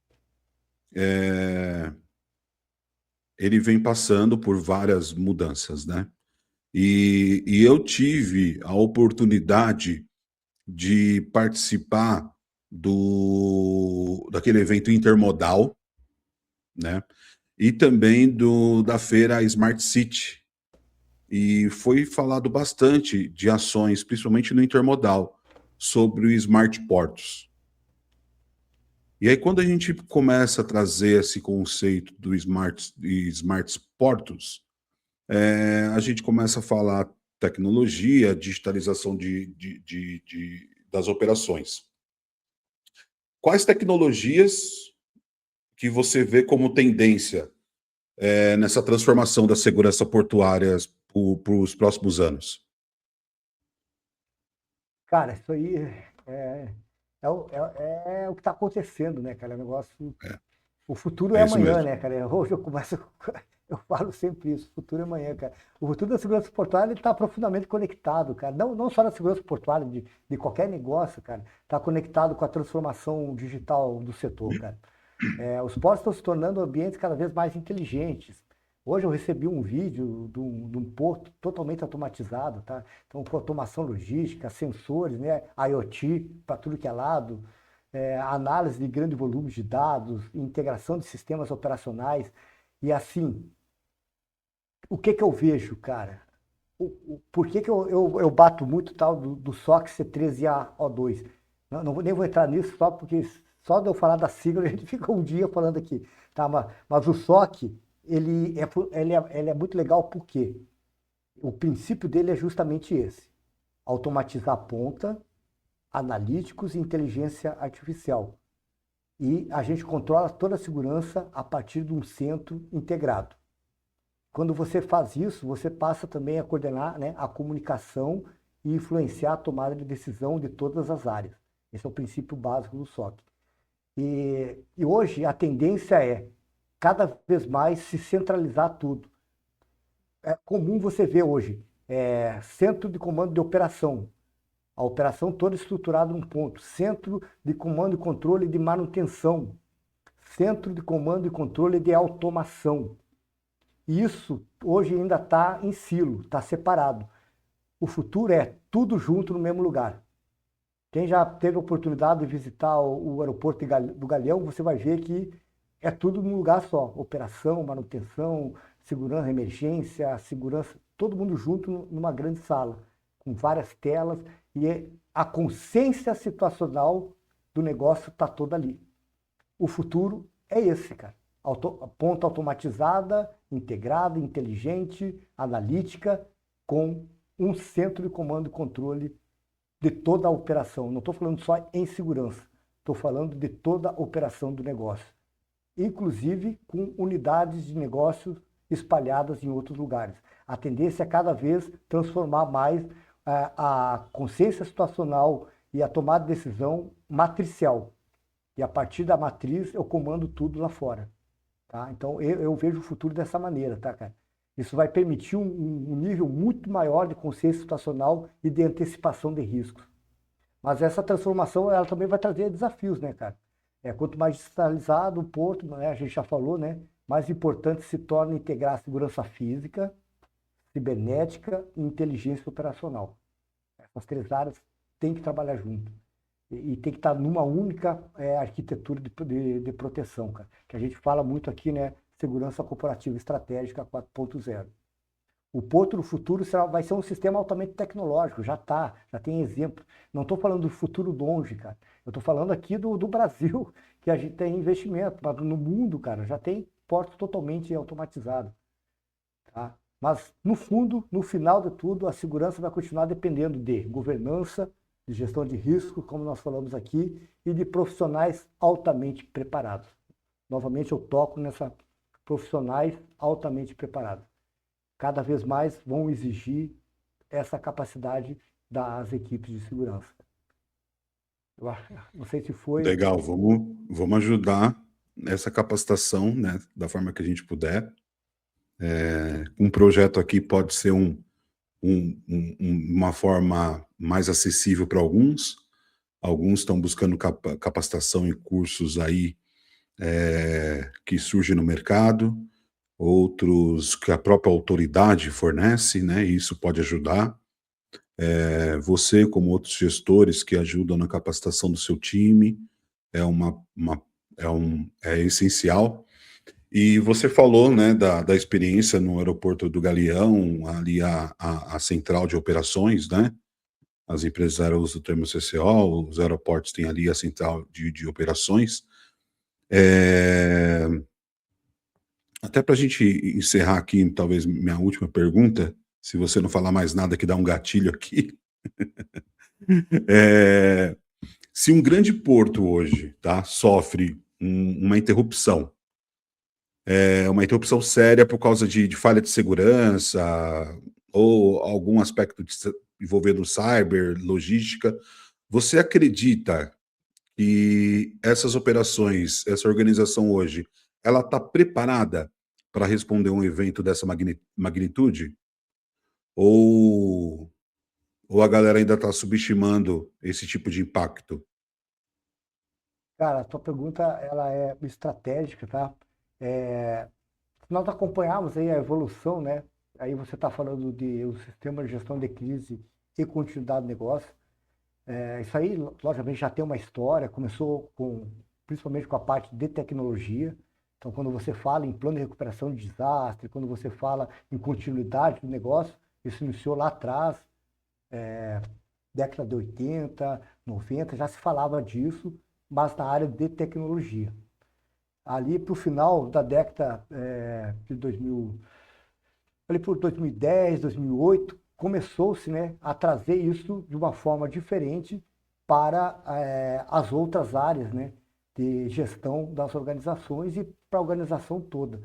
ele vem passando por várias mudanças, né? E eu tive a oportunidade de participar daquele evento intermodal, né? E também da feira Smart City. E foi falado bastante de ações, principalmente no intermodal, sobre o Smart Portos. E aí, quando a gente começa a trazer esse conceito do Smart Portos, a gente começa a falar tecnologia, digitalização das operações. Quais tecnologias que você vê como tendência nessa transformação da segurança portuária para os próximos anos? Cara, isso aí é o que está acontecendo, né, cara? É um negócio. O futuro é É isso amanhã, mesmo. né, cara? Hoje eu começo. Eu falo sempre isso, o futuro é amanhã, cara. O futuro da segurança portuária está profundamente conectado, cara. Não só na segurança portuária, de qualquer negócio, cara. Está conectado com a transformação digital do setor, cara. Os portos estão se tornando ambientes cada vez mais inteligentes. Hoje eu recebi um vídeo de um porto totalmente automatizado, tá? Então, com automação logística, sensores, né? IoT para tudo que é lado, análise de grande volume de dados, integração de sistemas operacionais. E assim, o que eu vejo, cara? Por que eu bato muito tal do SOC C13AO2? Nem vou entrar nisso só porque só de eu falar da sigla a gente fica um dia falando aqui. Tá? Mas o SOC, ele é muito legal porque o princípio dele é justamente esse. Automatizar a ponta, analíticos e inteligência artificial. E a gente controla toda a segurança a partir de um centro integrado. Quando você faz isso, você passa também a coordenar, né, a comunicação e influenciar a tomada de decisão de todas as áreas. Esse é o princípio básico do SOC. E hoje a tendência é cada vez mais se centralizar tudo. É comum você ver hoje centro de comando de operação. A operação toda estruturada num ponto. Centro de comando e controle de manutenção. Centro de comando e controle de automação. Isso hoje ainda está em silo, está separado. O futuro é tudo junto no mesmo lugar. Quem já teve a oportunidade de visitar o aeroporto do Galeão, você vai ver que é tudo num lugar só. Operação, manutenção, segurança, emergência, segurança, todo mundo junto numa grande sala, com várias telas, e a consciência situacional do negócio está toda ali. O futuro é esse, cara. Ponta automatizada, integrada, inteligente, analítica, com um centro de comando e controle de toda a operação. Não estou falando só em segurança, estou falando de toda a operação do negócio, inclusive com unidades de negócios espalhadas em outros lugares. A tendência é cada vez transformar mais a consciência situacional e a tomada de decisão matricial. E a partir da matriz eu comando tudo lá fora. Tá? Então eu vejo o futuro dessa maneira, tá, cara? Isso vai permitir um nível muito maior de consciência situacional e de antecipação de riscos. Mas essa transformação ela também vai trazer desafios, né, cara? Quanto mais digitalizado o porto, né, a gente já falou, né, mais importante se torna integrar a segurança física, cibernética e inteligência operacional. Essas três áreas têm que trabalhar junto. E tem que estar numa única arquitetura de proteção, cara. Que a gente fala muito aqui, né? Segurança corporativa estratégica 4.0. O Porto do futuro vai ser um sistema altamente tecnológico, já tem exemplo. Não estou falando do futuro longe, cara. Eu estou falando aqui do Brasil, que a gente tem investimento, mas no mundo, cara, já tem portos totalmente automatizados. Tá? Mas, no fundo, no final de tudo, a segurança vai continuar dependendo de governança, de gestão de risco, como nós falamos aqui, e de profissionais altamente preparados. Novamente, eu toco nessa profissionais altamente preparados. Cada vez mais vão exigir essa capacidade das equipes de segurança. Eu não sei se foi... Legal, vamos ajudar nessa capacitação, né, da forma que a gente puder. Um projeto aqui pode ser uma forma mais acessível para alguns. Alguns estão buscando capacitação em cursos aí que surgem no mercado, outros que a própria autoridade fornece, né? E isso pode ajudar. Você, como outros gestores que ajudam na capacitação do seu time, é essencial. E você falou, né, da experiência no aeroporto do Galeão, ali a central de operações, né? As empresas aéreas usam o termo CCO, os aeroportos têm ali a central de operações. Até para a gente encerrar aqui, talvez minha última pergunta, se você não falar mais nada que dá um gatilho aqui. Se um grande porto hoje, tá, sofre uma interrupção séria por causa de falha de segurança ou algum aspecto envolvendo cyber, logística, você acredita que essas operações, essa organização hoje, ela está preparada para responder um evento dessa magnitude? Ou a galera ainda está subestimando esse tipo de impacto? Cara, a tua pergunta ela é estratégica, tá? Nós acompanhamos aí a evolução, né? Aí você está falando de o sistema de gestão de crise e continuidade do negócio. Isso aí, logicamente, já tem uma história, começou principalmente com a parte de tecnologia. Então, quando você fala em plano de recuperação de desastre, quando você fala em continuidade do negócio, isso iniciou lá atrás, década de 80, 90, já se falava disso, mas na área de tecnologia. Ali para o final da década de 2000, ali por 2010, 2008, começou-se, né, a trazer isso de uma forma diferente para as outras áreas, né, de gestão das organizações e para a organização toda.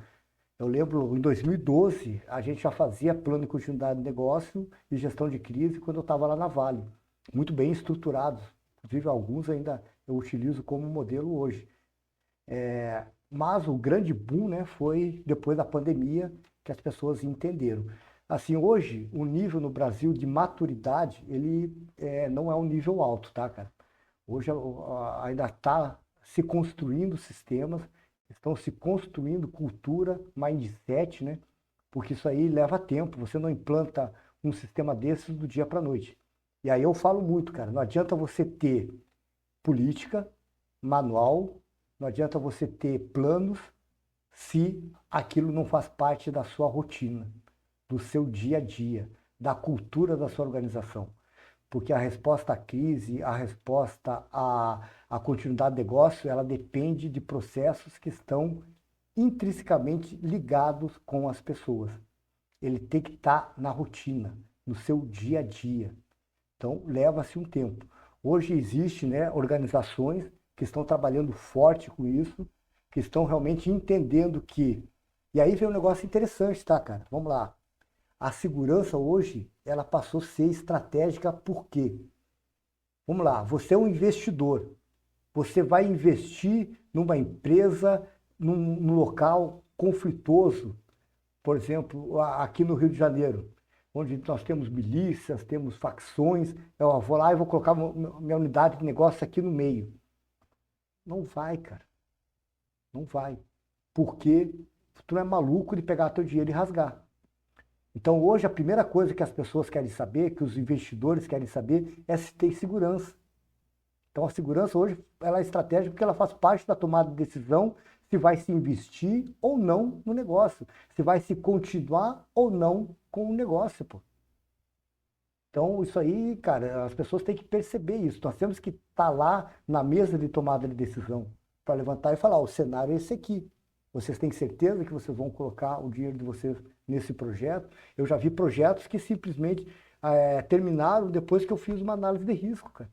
Eu lembro, em 2012, a gente já fazia plano de continuidade de negócio e gestão de crise quando eu estava lá na Vale. Muito bem estruturados. Inclusive, alguns ainda eu utilizo como modelo hoje. Mas o grande boom, né, foi depois da pandemia que as pessoas entenderam. Assim, hoje, o nível no Brasil de maturidade, ele não é um nível alto, tá, cara? Hoje ainda está se construindo sistemas, estão se construindo cultura, mindset, né? Porque isso aí leva tempo, você não implanta um sistema desses do dia para a noite. E aí eu falo muito, cara, não adianta você ter política, manual, não adianta você ter planos se aquilo não faz parte da sua rotina, do seu dia a dia, da cultura da sua organização. porque a resposta à crise, a resposta à continuidade do negócio, ela depende de processos que estão intrinsecamente ligados com as pessoas. Ele tem que estar na rotina, no seu dia a dia. Então, leva-se um tempo. Hoje existe, né, organizações que estão trabalhando forte com isso, que estão realmente entendendo que... E aí vem um negócio interessante, tá, cara? Vamos lá. A segurança hoje, ela passou a ser estratégica por quê? Vamos lá, você é um investidor. Você vai investir numa empresa, num local conflituoso, por exemplo, aqui no Rio de Janeiro, onde nós temos milícias, temos facções. Eu vou lá e vou colocar minha unidade de negócio aqui no meio. Não vai, cara. Não vai. Porque tu não é maluco de pegar teu dinheiro e rasgar. Então, hoje, a primeira coisa que as pessoas querem saber, que os investidores querem saber, é se tem segurança. Então, a segurança hoje ela é estratégica porque ela faz parte da tomada de decisão se vai se investir ou não no negócio, se vai se continuar ou não com o negócio, pô. Então, isso aí, cara, as pessoas têm que perceber isso. Nós temos que estar lá na mesa de tomada de decisão para levantar e falar, o cenário é esse aqui. Vocês têm certeza que vocês vão colocar o dinheiro de vocês nesse projeto? Eu já vi projetos que simplesmente terminaram depois que eu fiz uma análise de risco, cara.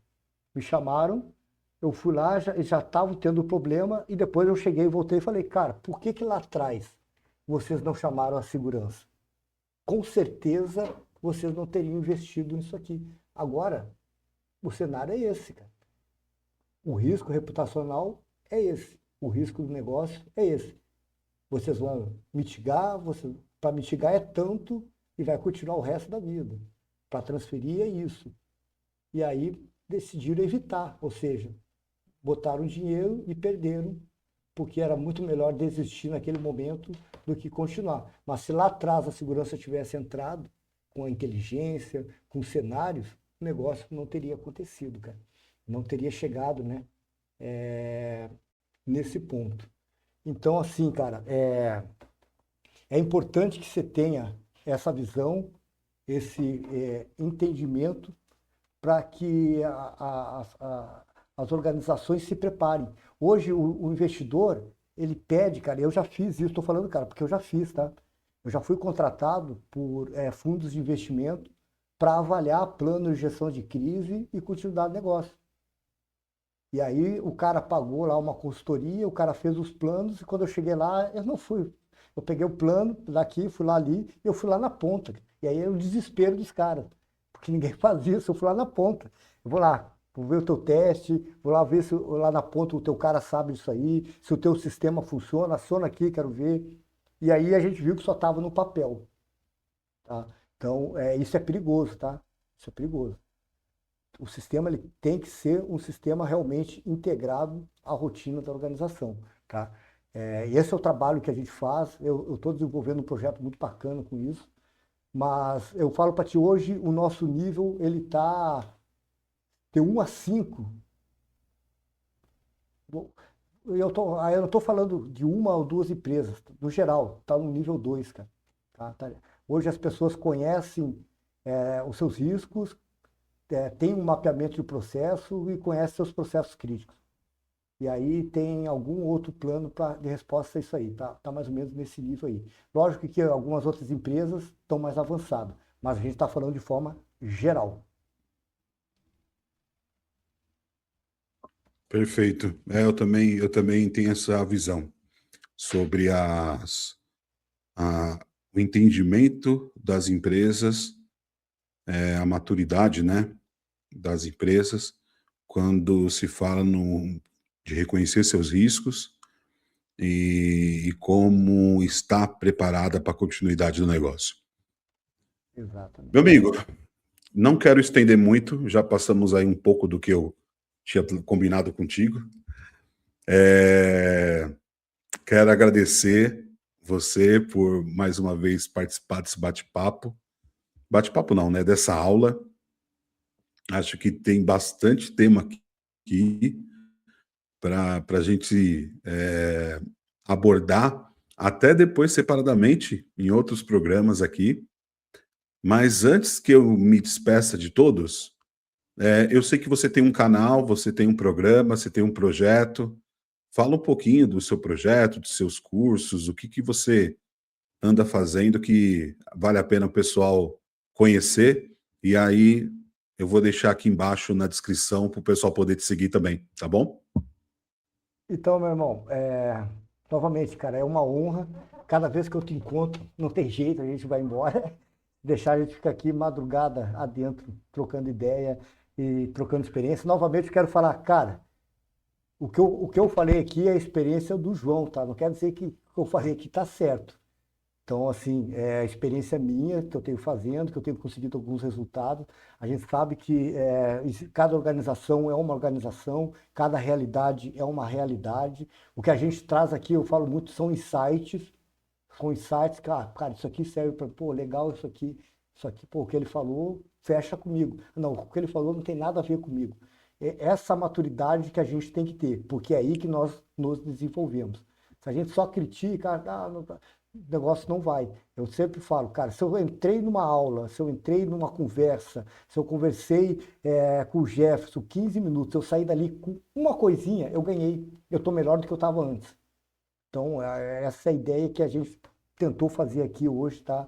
Me chamaram, eu fui lá, já estavam tendo problema, e depois eu cheguei, voltei e falei, cara, por que lá atrás vocês não chamaram a segurança? Com certeza vocês não teriam investido nisso aqui. Agora, o cenário é esse, cara. O risco reputacional é esse. O risco do negócio é esse. Vocês vão mitigar, para mitigar é tanto e vai continuar o resto da vida. Para transferir é isso. E aí decidiram evitar, ou seja, botaram dinheiro e perderam, porque era muito melhor desistir naquele momento do que continuar. Mas se lá atrás a segurança tivesse entrado com a inteligência, com cenários, o negócio não teria acontecido, cara. Não teria chegado, né, nesse ponto. Então, assim, cara, é importante que você tenha essa visão, esse entendimento, para que as organizações se preparem. Hoje, o investidor, ele pede, cara, eu já fiz isso, estou falando, cara, porque eu já fiz, tá? Eu já fui contratado por fundos de investimento para avaliar plano de gestão de crise e continuidade do negócio. E aí o cara pagou lá uma consultoria, o cara fez os planos, e quando eu cheguei lá, eu não fui. Eu peguei o plano daqui, fui lá ali, e eu fui lá na ponta. E aí é o desespero dos caras, porque ninguém faz isso, eu fui lá na ponta. Eu vou lá, vou ver o teu teste, vou lá ver se lá na ponta o teu cara sabe disso aí, se o teu sistema funciona, aciona aqui, quero ver. E aí a gente viu que só estava no papel. Tá? Então, isso é perigoso, tá? Isso é perigoso. O sistema ele tem que ser um sistema realmente integrado à rotina da organização, tá? Esse é o trabalho que a gente faz. Eu estou desenvolvendo um projeto muito bacana com isso, mas eu falo para ti, hoje o nosso nível ele está de 1 a 5. Eu não estou falando de uma ou duas empresas, no geral, está no nível 2, cara. Tá? Hoje as pessoas conhecem os seus riscos, tem um mapeamento de processo e conhece seus processos críticos. E aí tem algum outro plano de resposta a isso aí, tá mais ou menos nesse nível aí. Lógico que algumas outras empresas estão mais avançadas, mas a gente está falando de forma geral. Perfeito. Eu também tenho essa visão sobre o entendimento das empresas, a maturidade, né, das empresas, quando se fala de reconhecer seus riscos e como estar preparada para a continuidade do negócio. Exatamente. Meu amigo, não quero estender muito, já passamos aí um pouco do que eu tinha combinado contigo. Quero agradecer você por mais uma vez participar desse bate-papo. Bate-papo não, né? Dessa aula. Acho que tem bastante tema aqui para a gente abordar, até depois separadamente em outros programas aqui. Mas antes que eu me despeça de todos, Eu sei que você tem um canal, você tem um programa, você tem um projeto. Fala um pouquinho do seu projeto, dos seus cursos, o que que você anda fazendo que vale a pena o pessoal conhecer. E aí eu vou deixar aqui embaixo na descrição para o pessoal poder te seguir também, tá bom? Então, meu irmão, novamente, cara, é uma honra. Cada vez que eu te encontro, não tem jeito, a gente vai embora. Deixar a gente ficar aqui madrugada adentro, trocando ideia e trocando experiência. Novamente, eu quero falar, cara, o que eu falei aqui é a experiência do João, tá? Não quer dizer que o que eu falei aqui tá certo. Então, assim, é a experiência minha que eu tenho fazendo, que eu tenho conseguido alguns resultados. A gente sabe que cada organização é uma organização, cada realidade é uma realidade. O que a gente traz aqui, eu falo muito, são insights. São insights, cara, isso aqui serve para, pô, legal isso aqui, pô, o que ele falou, fecha comigo. Não, o que ele falou não tem nada a ver comigo. É essa maturidade que a gente tem que ter, porque é aí que nós nos desenvolvemos. Se a gente só critica, o negócio não vai. Eu sempre falo, cara, se eu entrei numa aula, se eu entrei numa conversa, se eu conversei com o Jefferson 15 minutos, eu saí dali com uma coisinha, eu ganhei. Eu estou melhor do que eu estava antes. Então, essa é a ideia que a gente tentou fazer aqui hoje, tá?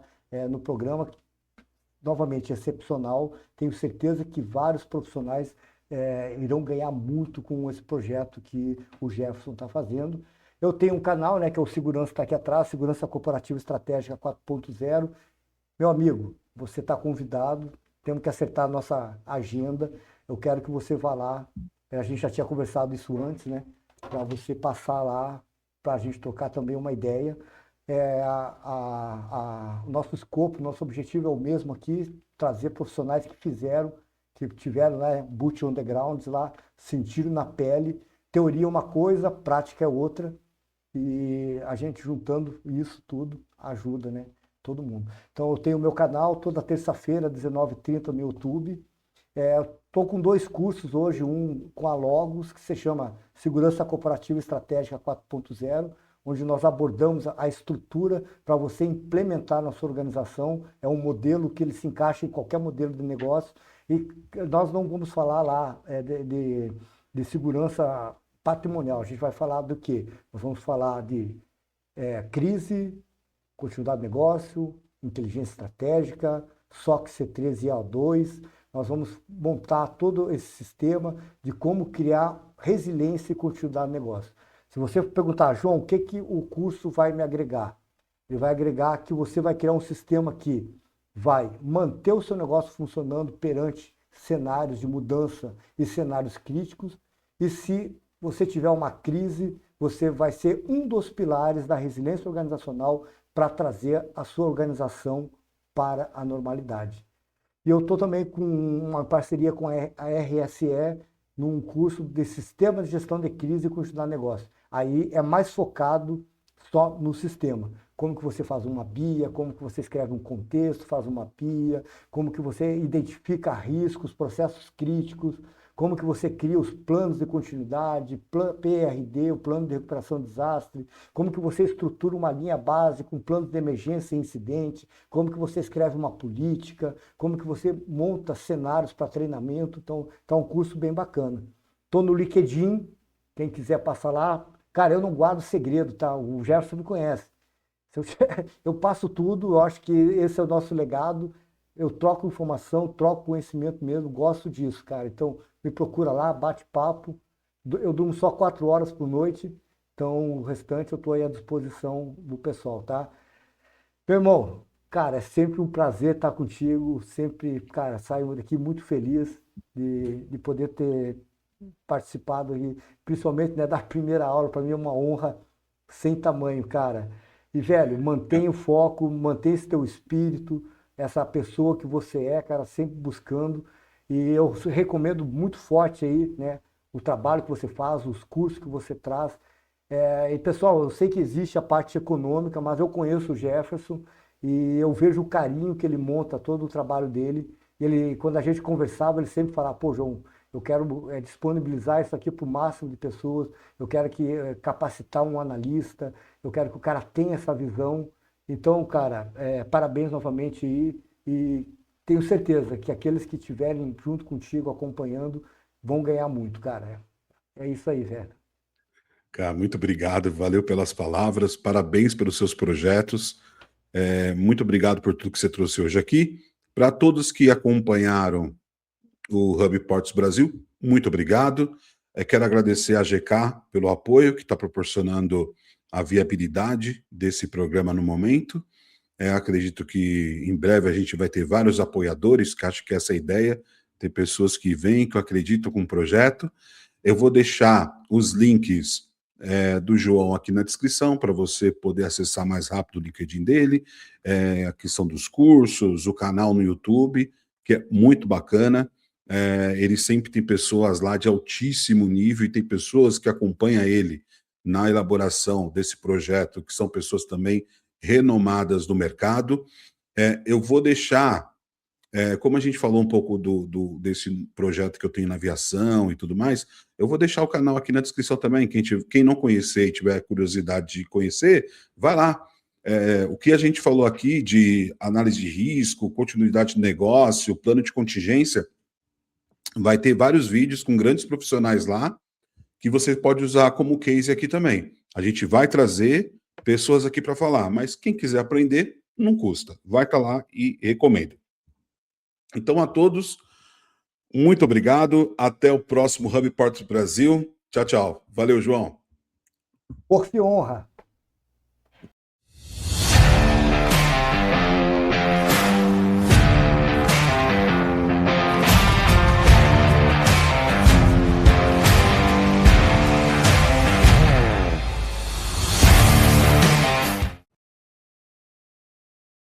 No programa, novamente excepcional. Tenho certeza que vários profissionais irão ganhar muito com esse projeto que o Jefferson está fazendo. Eu tenho um canal, né, que é o Segurança está aqui atrás, Segurança Corporativa Estratégica 4.0. Meu amigo, você está convidado, temos que acertar a nossa agenda. Eu quero que você vá lá. A gente já tinha conversado isso antes, né? Para você passar lá, para a gente trocar também uma ideia. O nosso escopo, nosso objetivo é o mesmo aqui, trazer profissionais que fizeram, que tiveram, né, boot on the ground lá, sentiram na pele. Teoria é uma coisa, prática é outra. E a gente juntando isso tudo ajuda, né? Todo mundo. Então eu tenho o meu canal toda terça-feira, 19h30 no YouTube. Estou com 2 cursos hoje, um com a Logos, que se chama Segurança Corporativa Estratégica 4.0, onde nós abordamos a estrutura para você implementar na sua organização. É um modelo que ele se encaixa em qualquer modelo de negócio. E nós não vamos falar lá de segurança patrimonial. A gente vai falar do quê? Nós vamos falar de crise, continuidade do negócio, inteligência estratégica, SOC C3 e A2. Nós vamos montar todo esse sistema de como criar resiliência e continuidade do negócio. Se você perguntar, João, o que, que o curso vai me agregar? Ele vai agregar que você vai criar um sistema que vai manter o seu negócio funcionando perante cenários de mudança e cenários críticos. E se você tiver uma crise, você vai ser um dos pilares da resiliência organizacional para trazer a sua organização para a normalidade. E eu estou também com uma parceria com a RSE num curso de Sistema de Gestão de Crise e Continuidade de Negócio. Aí é mais focado só no sistema. Como que você faz uma BIA, como que você escreve um contexto, faz uma PIA, como que você identifica riscos, processos críticos, como que você cria os planos de continuidade, PRD, o plano de recuperação de desastre, como que você estrutura uma linha base com plano de emergência e incidente, como que você escreve uma política, como que você monta cenários para treinamento. Então, tá um curso bem bacana. Estou no LinkedIn, quem quiser passar lá. Cara, eu não guardo segredo, tá? O Jefferson me conhece. Eu passo tudo, eu acho que esse é o nosso legado. Eu troco informação, troco conhecimento mesmo, gosto disso, cara. Então, me procura lá, bate papo. Eu durmo só 4 horas por noite, então o restante eu estou aí à disposição do pessoal, tá? Meu irmão, cara, é sempre um prazer estar contigo, sempre, cara, saio daqui muito feliz de poder ter participado aqui, principalmente, né, da primeira aula. Para mim é uma honra sem tamanho, cara. E, velho, mantenha o foco, mantenha esse teu espírito, essa pessoa que você é, cara, sempre buscando. E eu recomendo muito forte aí, né, o trabalho que você faz, os cursos que você traz. E, pessoal, eu sei que existe a parte econômica, mas eu conheço o Jefferson e eu vejo o carinho que ele monta, todo o trabalho dele. Ele, quando a gente conversava, ele sempre falava, pô, João, eu quero disponibilizar isso aqui para o máximo de pessoas, eu quero capacitar um analista, eu quero que o cara tenha essa visão. Então, cara, parabéns novamente aí. E tenho certeza que aqueles que estiverem junto contigo, acompanhando, vão ganhar muito, cara. É isso aí, velho. Cara, muito obrigado, valeu pelas palavras, parabéns pelos seus projetos, muito obrigado por tudo que você trouxe hoje aqui. Para todos que acompanharam o Hub Portos Brasil, muito obrigado. Quero agradecer à GK pelo apoio que está proporcionando a viabilidade desse programa no momento. Acredito que em breve a gente vai ter vários apoiadores, que acho que essa é a ideia, ter pessoas que vêm, que acreditam com o projeto. Eu vou deixar os links do João aqui na descrição para você poder acessar mais rápido o LinkedIn dele, a questão dos cursos, o canal no YouTube, que é muito bacana. Ele sempre tem pessoas lá de altíssimo nível e tem pessoas que acompanham ele na elaboração desse projeto, que são pessoas também renomadas no mercado. Eu vou deixar, como a gente falou um pouco desse projeto que eu tenho na aviação e tudo mais, eu vou deixar o canal aqui na descrição também. Quem não conhecer e tiver curiosidade de conhecer, vai lá. O que a gente falou aqui de análise de risco, continuidade de negócio, plano de contingência, vai ter vários vídeos com grandes profissionais lá que você pode usar como case aqui também. A gente vai trazer pessoas aqui para falar, mas quem quiser aprender, não custa. Vai estar lá e recomendo. Então, a todos, muito obrigado. Até o próximo Hub Portos Brasil. Tchau, tchau. Valeu, João. Força e honra.